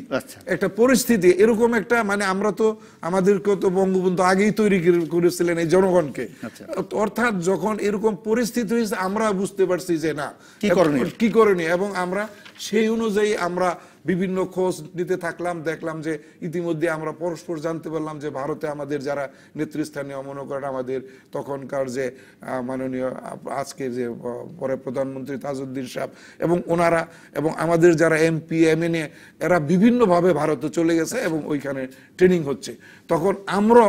একটা পরিস্থিতি এরকম একটা, মানে আমরা তো আমাদেরকে তো বঙ্গবন্ধু আগেই তৈরি করেছিলেন এই জনগণকে, অর্থাৎ যখন এরকম পরিস্থিতি হয়েছে আমরা বুঝতে পারছি যে না কি করণীয় এবং আমরা সেই অনুযায়ী আমরা বিভিন্ন খোঁজ নিতে থাকলাম। দেখলাম যে ইতিমধ্যে আমরা পরস্পর জানতে পারলাম যে ভারতে আমাদের যারা নেতৃস্থানীয়, মনে করেন আমাদের তখনকার যে মাননীয় আজকে যে পরে প্রধানমন্ত্রী তাজউদ্দিন সাহেব এবং ওনারা এবং আমাদের যারা এমপি এমএনএ এরা বিভিন্নভাবে ভারতে চলে গেছে এবং ওইখানে ট্রেনিং হচ্ছে। তখন আমরা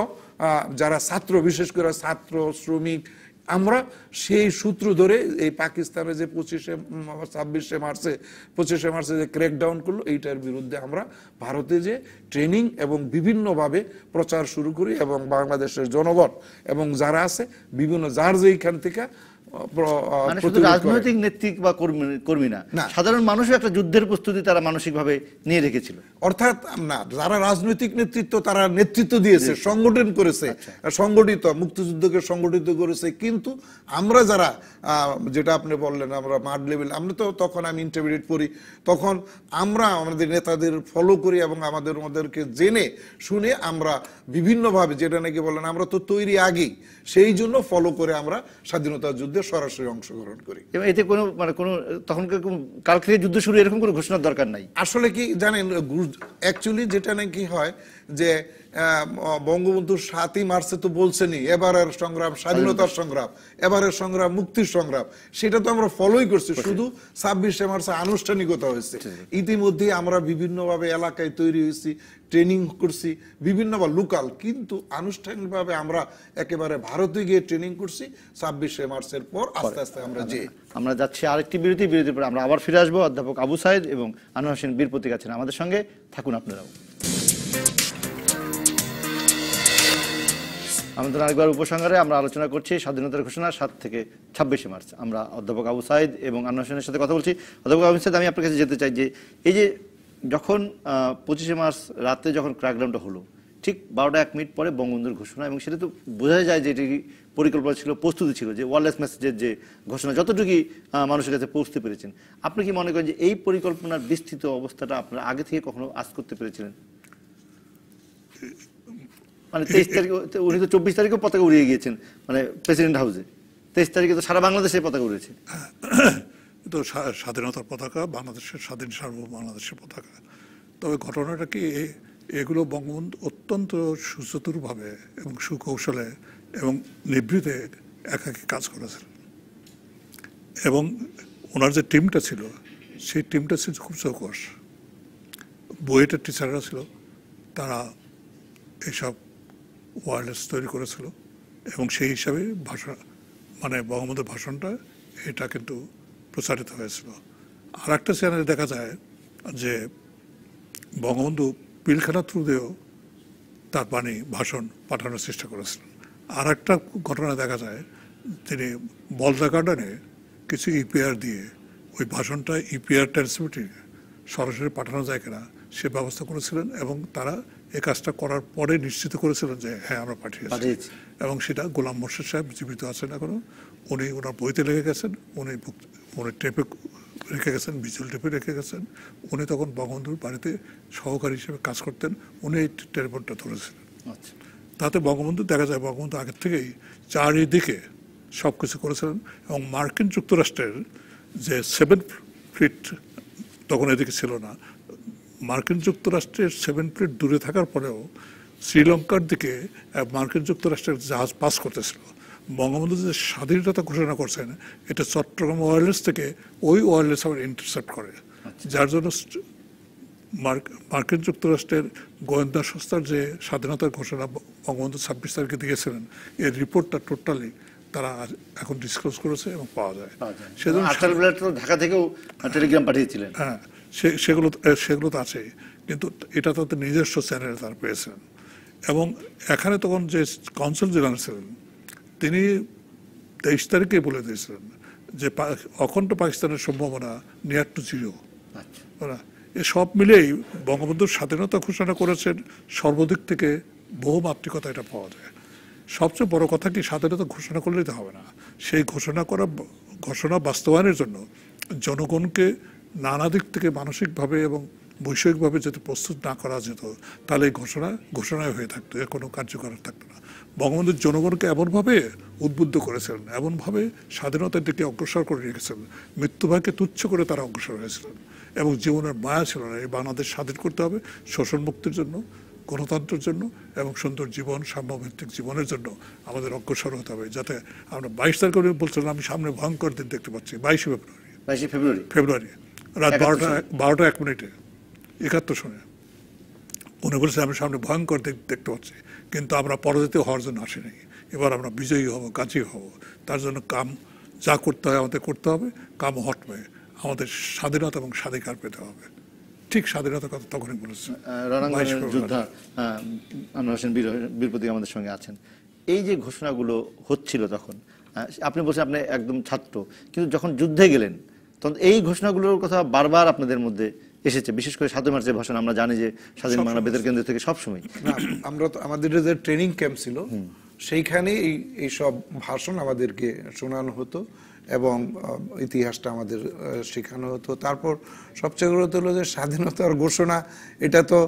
যারা ছাত্র, বিশেষ করে ছাত্র শ্রমিক, আমরা সেই সূত্র ধরে এই পাকিস্তানের যে 25শে মার্চে যে ক্র্যাকডাউন করলো এইটার বিরুদ্ধে আমরা ভারতে যে ট্রেনিং এবং বিভিন্নভাবে প্রচার শুরু করি এবং বাংলাদেশের জনগণ এবং যারা আছে বিভিন্ন যার যেইখান থেকে রাজনৈতিক নেতৃত্ব বা কর্মী না, সাধারণ মানুষও একটা যুদ্ধের প্রস্তুতি তারা মানসিকভাবে নিয়ে রেখেছিল। অর্থাৎ না, যারা রাজনৈতিক নেতৃত্ব তারা নেতৃত্ব দিয়েছে, সংগঠন করেছে, সংগঠিত মুক্তিযুদ্ধকে সংগঠিত করেছে, কিন্তু আমরা যারা যেটা আপনি বললেন আমরা মাঠ লেভেল, আমরা তো তখন আমি ইন্টারমিডিয়েট পড়ি, তখন আমরা আমাদের নেতাদের ফলো করি এবং আমাদেরকে জেনে শুনে আমরা বিভিন্নভাবে, যেটা নাকি বলেন আমরা তো তৈরি আগেই, সেই জন্য ফলো করে আমরা স্বাধীনতা যুদ্ধে সরাসরি অংশগ্রহণ করি। এতে কোনো মানে কোনো তখনকার কালকে যুদ্ধ শুরু এরকম কোনো ঘোষণার দরকার নাই। আসলে কি জানেন, অ্যাকচুয়ালি যেটা নাকি হয় যে বঙ্গবন্ধু 7ই মার্চে তো বলছেনই এবারের সংগ্রাম স্বাধীনতার সংগ্রাম, এবারের সংগ্রাম মুক্তির সংগ্রাম, সেটা তো আমরা ফলোই করছি, শুধু 26শে মার্চে আনুষ্ঠানিকতা হয়েছে। ইতিমধ্যে আমরা বিভিন্নভাবে এলাকায় তৈরি হয়েছি, ট্রেনিং করছি বিভিন্নভাবে লোকাল, কিন্তু আনুষ্ঠানিকভাবে আমরা একেবারে ভারতে গিয়ে ট্রেনিং করছি 26শে মার্চের পর আস্তে আস্তে আমরা যাচ্ছি আরেকটি বিরতির পর আমরা আবার ফিরে আসবো। অধ্যাপক আবু সাইদ এবং আনোয়ার হোসেন বীর প্রতীক আছেন আমাদের সঙ্গে, থাকুন আপনারাও। আমাদের আরেকবার উপসংহারে আমরা আলোচনা করছি স্বাধীনতার ঘোষণা 7 থেকে 26শে মার্চ। আমরা অধ্যাপক আবু সাইদ এবং আনোয়ার হোসেনের সাথে কথা বলছি। অধ্যাপক আবু সাইদ, আমি আপনার কাছে যেতে চাই যে এই যে যখন 25শে মার্চ রাতে যখন ক্র্যাকডাউনটা হলো, ঠিক 12টা 1 মিনিট পরে বঙ্গবন্ধুর ঘোষণা, এবং সেটা তো বোঝা যায় যে এটি পরিকল্পনা ছিল, প্রস্তুতি ছিল, যে ওয়ারলেস মেসেজের যে ঘোষণা যতটুকু মানুষের কাছে পৌঁছতে পেরেছেন। আপনি কি মনে করেন যে এই পরিকল্পনার বিস্তৃত অবস্থাটা আপনারা আগে থেকে কখনো আজ করতে পেরেছিলেন? মানে 23 তারিখে উনি তো 24 তারিখেও পতাকা উড়িয়ে গিয়েছেন, মানে প্রেসিডেন্ট হাউসে। 23 তারিখে তো সারা বাংলাদেশে পতাকা উড়িয়েছে। তো স্বাধীনতার পতাকা, বাংলাদেশের স্বাধীন সার্বভৌম বাংলাদেশের পতাকা। তবে ঘটনাটা কি, এগুলো বঙ্গবন্ধু অত্যন্ত সুচতুরভাবে এবং সুকৌশলে এবং নিভৃতে একাকী কাজ করেছিলেন, এবং ওনার যে টিমটা ছিল সেই টিমটা ছিল খুব চৌকস। বুয়েটের টিচাররা ছিল, তারা এইসব ওয়ারলেস তৈরি করেছিল, এবং সেই হিসাবে ভাষা, মানে বঙ্গবন্ধুর ভাষণটা এটা কিন্তু প্রচারিত হয়েছিল। আর একটা চ্যানেলে দেখা যায় যে বঙ্গবন্ধু পিলখানা থ্রু দিয়েও তার বাণী ভাষণ পাঠানোর চেষ্টা করেছিলেন। আর একটা ঘটনা দেখা যায়, তিনি বলদা গার্ডেনে কিছু ইপিআর দিয়ে ওই ভাষণটা ইপিআর ট্রান্সমিটিং সরাসরি পাঠানো যায় কিনা সে ব্যবস্থা করেছিলেন, এবং তারা এই কাজটা করার পরে নিশ্চিত করেছিলেন যে হ্যাঁ আমরা পাঠিয়েছি। এবং সেটা গোলাম মোর্শেদ সাহেব জীবিত আছেন এখনো, উনি ওনার বইতে লিখে গেছেন, উনি টেপে রেখে গেছেন, ভিজুয়াল টেপে রেখে গেছেন। উনি তখন বঙ্গবন্ধুর বাড়িতে সহকারী হিসেবে কাজ করতেন, উনি এই টেলিফোনটা ধরেছিলেন। তাতে বঙ্গবন্ধু দেখা যায় বঙ্গবন্ধু আগের থেকেই চারিদিকে সব কিছু করেছিলেন, এবং মার্কিন যুক্তরাষ্ট্রের যে 7th ফ্লিট তখন এদিকে ছিল না, মার্কিন যুক্তরাষ্ট্রের 7 ফ্লিট দূরে থাকার পরেও শ্রীলঙ্কার দিকে মার্কিন যুক্তরাষ্ট্রের জাহাজ পাস করতেছিল। বঙ্গবন্ধু যে স্বাধীনতা ঘোষণা করছেন, এটা চট্টগ্রাম ওয়্যারলেস থেকে ওই ওয়্যারলেস আবার ইন্টারসেপ্ট করে, যার জন্য মার্কিন যুক্তরাষ্ট্রের গোয়েন্দা সংস্থার যে স্বাধীনতার ঘোষণা বঙ্গবন্ধু 26 তারিখে দিয়েছিলেন, এর রিপোর্টটা টোটালি তারা এখন ডিসক্লোজ করেছে এবং পাওয়া যায়। সেজন্য ঢাকা থেকেও টেলিগ্রাম পাঠিয়েছিলেন। হ্যাঁ, সেগুলো তো আছে, কিন্তু এটা তাদের নিজস্ব চ্যানেলে তারা পেয়েছেন। এবং এখানে তখন যে কাউন্সিল জেনারেল ছিলেন, তিনি 23 তারিখে বলে দিয়েছিলেন যে অখণ্ড পাকিস্তানের সম্ভাবনা নিয়ার টু জিরো। এ সব মিলেই বঙ্গবন্ধুর স্বাধীনতা ঘোষণা করেছেন, সর্বদিক থেকে বহুমাত্রিকতা এটা পাওয়া যায়। সবচেয়ে বড় কথা কি, স্বাধীনতা ঘোষণা করলেই তো হবে না, সেই ঘোষণা বাস্তবায়নের জন্য জনগণকে নানা দিক থেকে মানসিকভাবে এবং বৈষয়িকভাবে যদি প্রস্তুত না করা যেত, তাহলে এই ঘোষণায় হয়ে থাকতো, এর কোনো কার্যকর থাকতো না। বঙ্গবন্ধু জনগণকে এমনভাবে উদ্বুদ্ধ করেছিলেন, এমনভাবে স্বাধীনতার দিকে অগ্রসর করে রেখেছিলেন, মৃত্যুভয়কে তুচ্ছ করে তারা অগ্রসর হয়েছিলেন, এবং জীবনের মায়া ছিল না। এই বাংলাদেশ স্বাধীন করতে হবে শোষণ মুক্তির জন্য, গণতন্ত্রের জন্য, এবং সুন্দর জীবন, সাম্যভিত্তিক জীবনের জন্য আমাদের অগ্রসর হতে হবে। যাতে আমরা 22 তারিখ বলছিলাম, আমি সামনে ভয়ঙ্কর দিন দেখতে পাচ্ছি, 22 ফেব্রুয়ারি রাত 12টা 1 মিনিটে 71 সনে উনি বলেছেন আমি সামনে ভয়ঙ্কর দিন দেখতে পাচ্ছি, কিন্তু আমরা পরাজিত হওয়ার জন্য আসিনি, এবার আমরা বিজয়ী হব, গাজী হব। তার জন্য কাম যা করতে হয় আমাদের করতে হবে, কাম হটবে, আমাদের স্বাধীনতা এবং স্বাধিকার পেতে হবে। ঠিক স্বাধীনতার কথা তখনই বলেছেন। যোদ্ধা আনোয়ার হোসেন বীর প্রতীক আমাদের সঙ্গে আছেন। এই যে ঘোষণাগুলো হচ্ছিল তখন, আপনি বলছেন আপনি একদম ছাত্র, কিন্তু যখন যুদ্ধে গেলেন তখন এই ঘোষণাগুলোর কথা বারবার আপনাদের মধ্যে এসেছে, বিশেষ করে 7 মার্চের ভাষণ আমরা জানি যে স্বাধীন বাংলা বেতার কেন্দ্র থেকে সবসময় আমরা তো আমাদের যে ট্রেনিং ক্যাম্প ছিল সেইখানে এই সব ভাষণ আমাদেরকে শোনানো হতো, এবং ইতিহাসটা আমাদের শেখানো হতো। তারপর সবচেয়ে গুরুত্ব হলো যে স্বাধীনতার ঘোষণা, এটা তো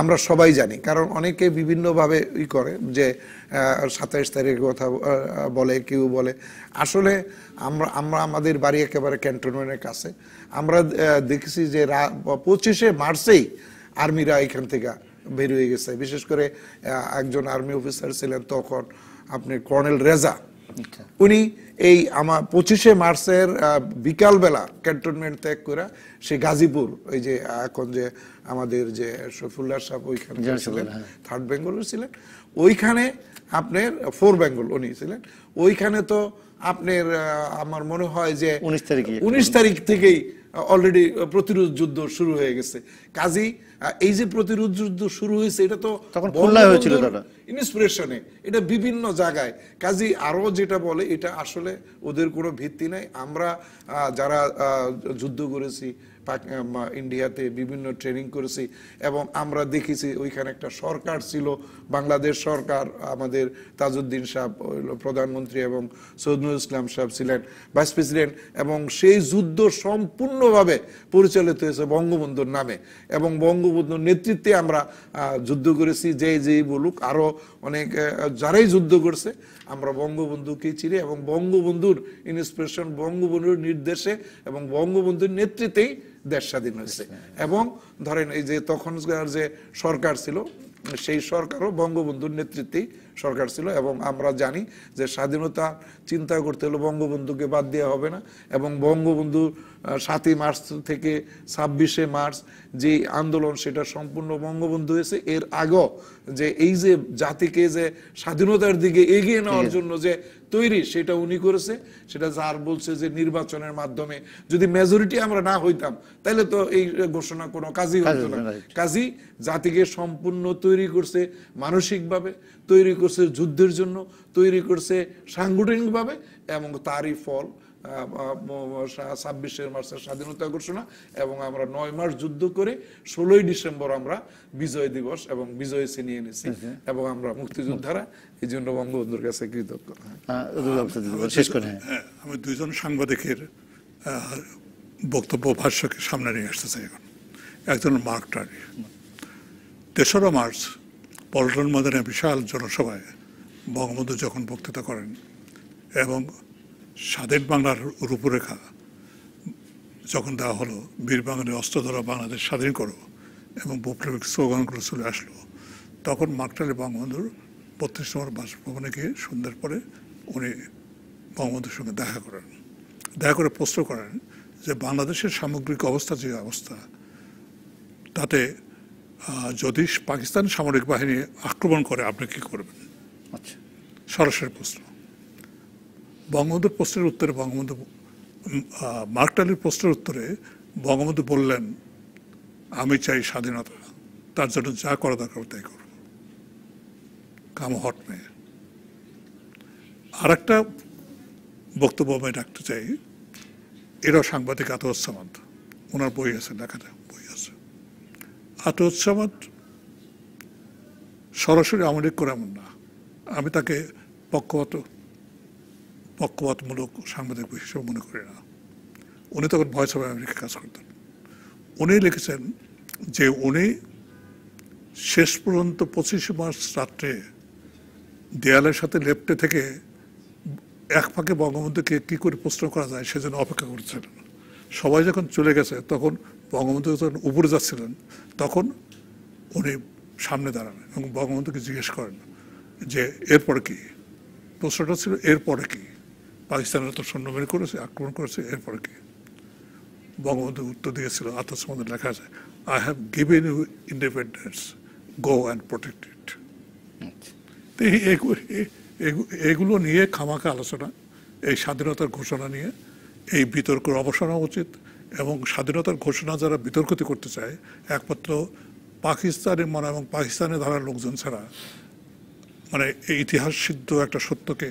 আমরা সবাই জানি, কারণ অনেকে বিভিন্নভাবে করে যে 27 তারিখের কথা বলে, কেউ বলে। আসলে আমরা আমাদের বাড়ি একেবারে ক্যান্টনমেন্টের কাছে, আমরা দেখেছি যে 25শে মার্চেই আর্মিরা এখান থেকে বের হয়ে গেছে। বিশেষ করে একজন আর্মি অফিসার ছিলেন তখন, আপনি কর্নেল রেজা, উনি এই আমার 25শে মার্চের বিকালবেলা ক্যান্টনমেন্ট ত্যাগ করে সে গাজীপুর, ওই যে এখন যে আমাদের যে শফিউল্লাহ সাহেব ওইখানে ছিলেন, 3rd বেঙ্গলের ছিলেন, ওইখানে আপনার 4 বেঙ্গল উনি ছিলেন, ওইখানে তো আপনার আমার মনে হয় যে 19 তারিখ থেকেই অলরেডি প্রতিরোধ যুদ্ধ শুরু হয়ে গেছে। কাজী এই যে প্রতিরোধ যুদ্ধ শুরু হয়েছে এটা তো তখন খুলনায় হয়েছিল, ইন্সপিরেশনে, এটা বিভিন্ন জায়গায়। কাজী আরো যেটা বলে এটা আসলে ওদের কোনো ভিত্তি নাই। আমরা যারা যুদ্ধ করেছি ইন্ডিয়াতে, বিভিন্ন ট্রেনিং করেছি, এবং আমরা দেখেছি ওইখানে একটা সরকার ছিল, বাংলাদেশ সরকার, আমাদের তাজউদ্দিন সাহেব প্রধানমন্ত্রী এবং সৈয়দুল ইসলাম সাহেব ছিলেন ভাইস প্রেসিডেন্ট, এবং সেই যুদ্ধ সম্পূর্ণভাবে পরিচালিত হয়েছে বঙ্গবন্ধুর নামে, এবং বঙ্গবন্ধুর নেতৃত্বে আমরা যুদ্ধ করেছি। যেই বলুক, আরো অনেক যারাই যুদ্ধ করছে, আমরা বঙ্গবন্ধুকে চিনি, এবং বঙ্গবন্ধুর ইন্সপিরেশন, বঙ্গবন্ধুর নির্দেশে এবং বঙ্গবন্ধুর নেতৃত্বেই দেশ স্বাধীন হয়েছে। এবং ধরেন এই যে তখনকার যে সরকার ছিল, সেই সরকারও বঙ্গবন্ধুর নেতৃত্বেই সরকার ছিল। এবং আমরা জানি যে স্বাধীনতা চিন্তা করতে হলে বঙ্গবন্ধুকে বাদ দেওয়া হবে না, এবং বঙ্গবন্ধু 7ই মার্চ থেকে 26শে মার্চ যে আন্দোলন, সেটা সম্পূর্ণ বঙ্গবন্ধু হয়েছে। এর আগেও যে এই যে জাতিকে যে স্বাধীনতার দিকে এগিয়ে নেওয়ার জন্য যে তৈরি, সেটা উনি করেছে। সেটা যার বলছে যে নির্বাচনের মাধ্যমে যদি মেজরিটি আমরা না হইতাম, তাহলে তো এই ঘোষণা কোনো কাজই হতো না। কাজী জাতিকে সম্পূর্ণ তৈরি করছে, মানসিকভাবে তৈরি করছে, যুদ্ধের জন্য তৈরি করছে সাংগঠনিকভাবে, এবং তারই ফল 26শে মার্চের স্বাধীনতা ঘোষণা। এবং আমরা 9 মাস যুদ্ধ করে 16ই ডিসেম্বর আমরা বিজয় দিবস এবং বিজয় ছিনিয়ে এনেছি, এবং আমরা মুক্তিযোদ্ধারা এই জন্য বঙ্গবন্ধুর কাছে কৃতজ্ঞ। শেষ করে আমি 2 জন সাংবাদিকের বক্তব্য ভাষ্যকে সামনে নিয়ে আসতে চাই। এখন একজন মার্ক টার্নি 3রা মার্চ পল্টন ময়দানে বিশাল জনসভায় বঙ্গবন্ধু যখন বক্তৃতা করেন, এবং স্বাধীন বাংলার রূপরেখা যখন দেওয়া হলো, বীর বাঙালি অস্ত্র ধরা বাংলাদেশ স্বাধীন করো, এবং বৈপ্লবিক স্লোগানগুলো চলে আসলো, তখন মার্ক টার্নি বঙ্গবন্ধুর 32 নম্বর বাসভবনে গিয়ে সন্ধ্যার পরে উনি বঙ্গবন্ধুর সঙ্গে দেখা করে প্রশ্ন করেন যে বাংলাদেশের সামগ্রিক অবস্থা যে অবস্থা, তাতে যদি পাকিস্তান সামরিক বাহিনী আক্রমণ করে আপনি কি করবেন? আচ্ছা, সরাসরি প্রশ্ন। বঙ্গবন্ধুর প্রশ্নের উত্তরে মার্ক টার্নির প্রশ্নের উত্তরে বঙ্গবন্ধু বললেন, আমি চাই স্বাধীনতা, তার জন্য যা করা দরকার তাই করব, কাম হট মে। আর একটা বক্তব্য আমি রাখতে চাই, এরাও সাংবাদিক আতর সামাদ, ওনার বই আছে, লেখাটা বই আছে। আতর সামাদ সরাসরি আওয়ামী লীগ করে এমন না, আমি তাকে পক্ষপাতমূলক সাংবাদিক হিসেবে মনে করি না। উনি তখন ভয়েস অফ আমেরিকা কাজ করতেন। উনি লিখেছেন যে উনি শেষ পর্যন্ত 25শে মার্চ রাত্রে দেয়ালের সাথে লেপ্টে থেকে এক ফাঁকে বঙ্গবন্ধুকে কী করে প্রশ্ন করা যায় সেজন্য অপেক্ষা করছিলেন। সবাই যখন চলে গেছে, তখন বঙ্গবন্ধু যখন উপরে যাচ্ছিলেন, তখন উনি সামনে দাঁড়ান এবং বঙ্গবন্ধুকে জিজ্ঞেস করেন যে এরপরে কি? প্রশ্নটা ছিল এরপরে কি? পাকিস্তানের তো সৈন্যবাহিনী করেছে, আক্রমণ করেছে, এরপরে কি? বঙ্গবন্ধু উত্তর দিয়েছিল, আত্মসম্বন্ধে লেখা আছে, I have given you independence, go and protect it. এগুলো নিয়ে খামাখা আলোচনা, এই স্বাধীনতার ঘোষণা নিয়ে এই বিতর্কের অবসান হওয়া উচিত। এবং স্বাধীনতার ঘোষণা যারা বিতর্কিত করতে চায়, একমাত্র পাকিস্তানি মনে এবং পাকিস্তানের ধারার লোকজন ছাড়া, মানে এই ইতিহাস সিদ্ধ একটা সত্যকে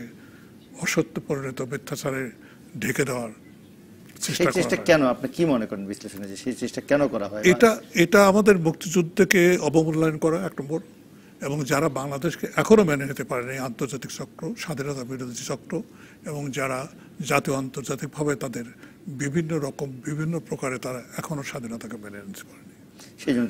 অসত্য পরিণত মিথ্যাচারে ঢেকে দেওয়ার চেষ্টা কেন, আপনি কি মনে করেন বিশ্লেষণে যে সেই চেষ্টা কেন করা হয়? এটা আমাদের মুক্তিযুদ্ধকে অবমূল্যায়ন করা এক নম্বর, এবং যারা বাংলাদেশকে এখনো মেনে নিতে পারেনি, আন্তর্জাতিক চক্র, স্বাধীনতা বিরোধী চক্র, এবং যারা জাতীয় আন্তর্জাতিকভাবে তাদের বিভিন্ন প্রকারে তারা এখনো স্বাধীনতাকে মেনে নিতে পারেনি। সেই জন্য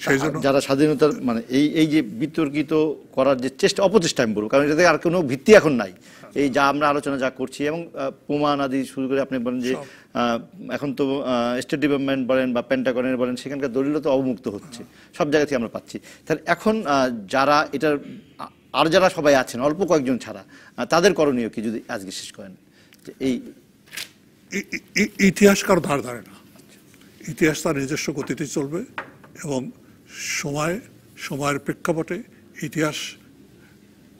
সেই জন্য যারা স্বাধীনতার মানে এই যে বিতর্কিত করার যে চেষ্টা, অপচেষ্টা আমি বলবো, কারণ এটাতে আর কোনো ভিত্তি এখন নাই। এই যা আমরা আলোচনা যা করছি এবং প্রমাণ আদি শুরু করে আপনি বলেন যে এখন তো স্টেট ডিপার্টমেন্ট বলেন বা পেন্টাগনের বলেন, সেখানকার দলিলও তো অবমুক্ত হচ্ছে, সব জায়গা থেকে আমরা পাচ্ছি। তাহলে এখন যারা এটার আর যারা সবাই আছেন অল্প কয়েকজন ছাড়া, তাদের করণীয় কি যদি আজকে শেষ করেন? এই ইতিহাস কারো ধার ধারে না, ইতিহাস তার নিজস্ব গতিতে চলবে এবং সময়ের প্রেক্ষাপটে ইতিহাস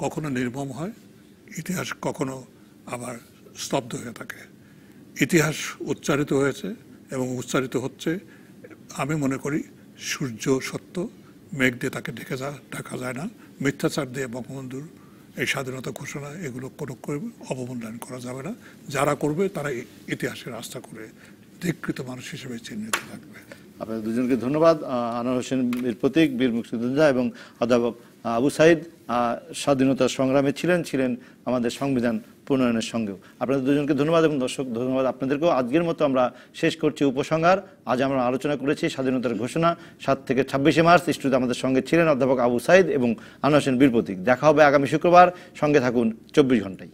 কখনো নির্মম হয়, ইতিহাস কখনো আবার স্তব্ধ হয়ে থাকে। ইতিহাস উচ্চারিত হয়েছে এবং উচ্চারিত হচ্ছে। আমি মনে করি সূর্য সত্য, মেঘ দিয়ে তাকে ঢাকা যায় না। মিথ্যাচার দিয়ে বঙ্গবন্ধুর এই স্বাধীনতা ঘোষণা এগুলো কোনো অবমূল্যায়ন করা যাবে না। যারা করবে তারা ইতিহাসের আস্থা করে ধিকৃত মানুষ হিসেবে চিহ্নিত থাকবে। আপনাদের দুজনকে ধন্যবাদ। আনোয়ার হোসেন বীর প্রতীক, বীর মুক্তিযোদ্ধা, এবং অধ্যাপক আবু সাইদ স্বাধীনতার সংগ্রামে ছিলেন আমাদের সংবিধান প্রণয়নের সঙ্গেও। আপনাদের দুজনকে ধন্যবাদ এবং দর্শক ধন্যবাদ আপনাদেরকেও। আজকের মতো আমরা শেষ করছি উপসংহার। আজ আমরা আলোচনা করেছি স্বাধীনতার ঘোষণা 7 থেকে 26শে মার্চ। স্টুডিওতে আমাদের সঙ্গে ছিলেন অধ্যাপক আবু সাইদ এবং আনোয়ার হোসেন বীর প্রতীক। দেখা হবে আগামী শুক্রবার। সঙ্গে থাকুন 24 ঘন্টায়।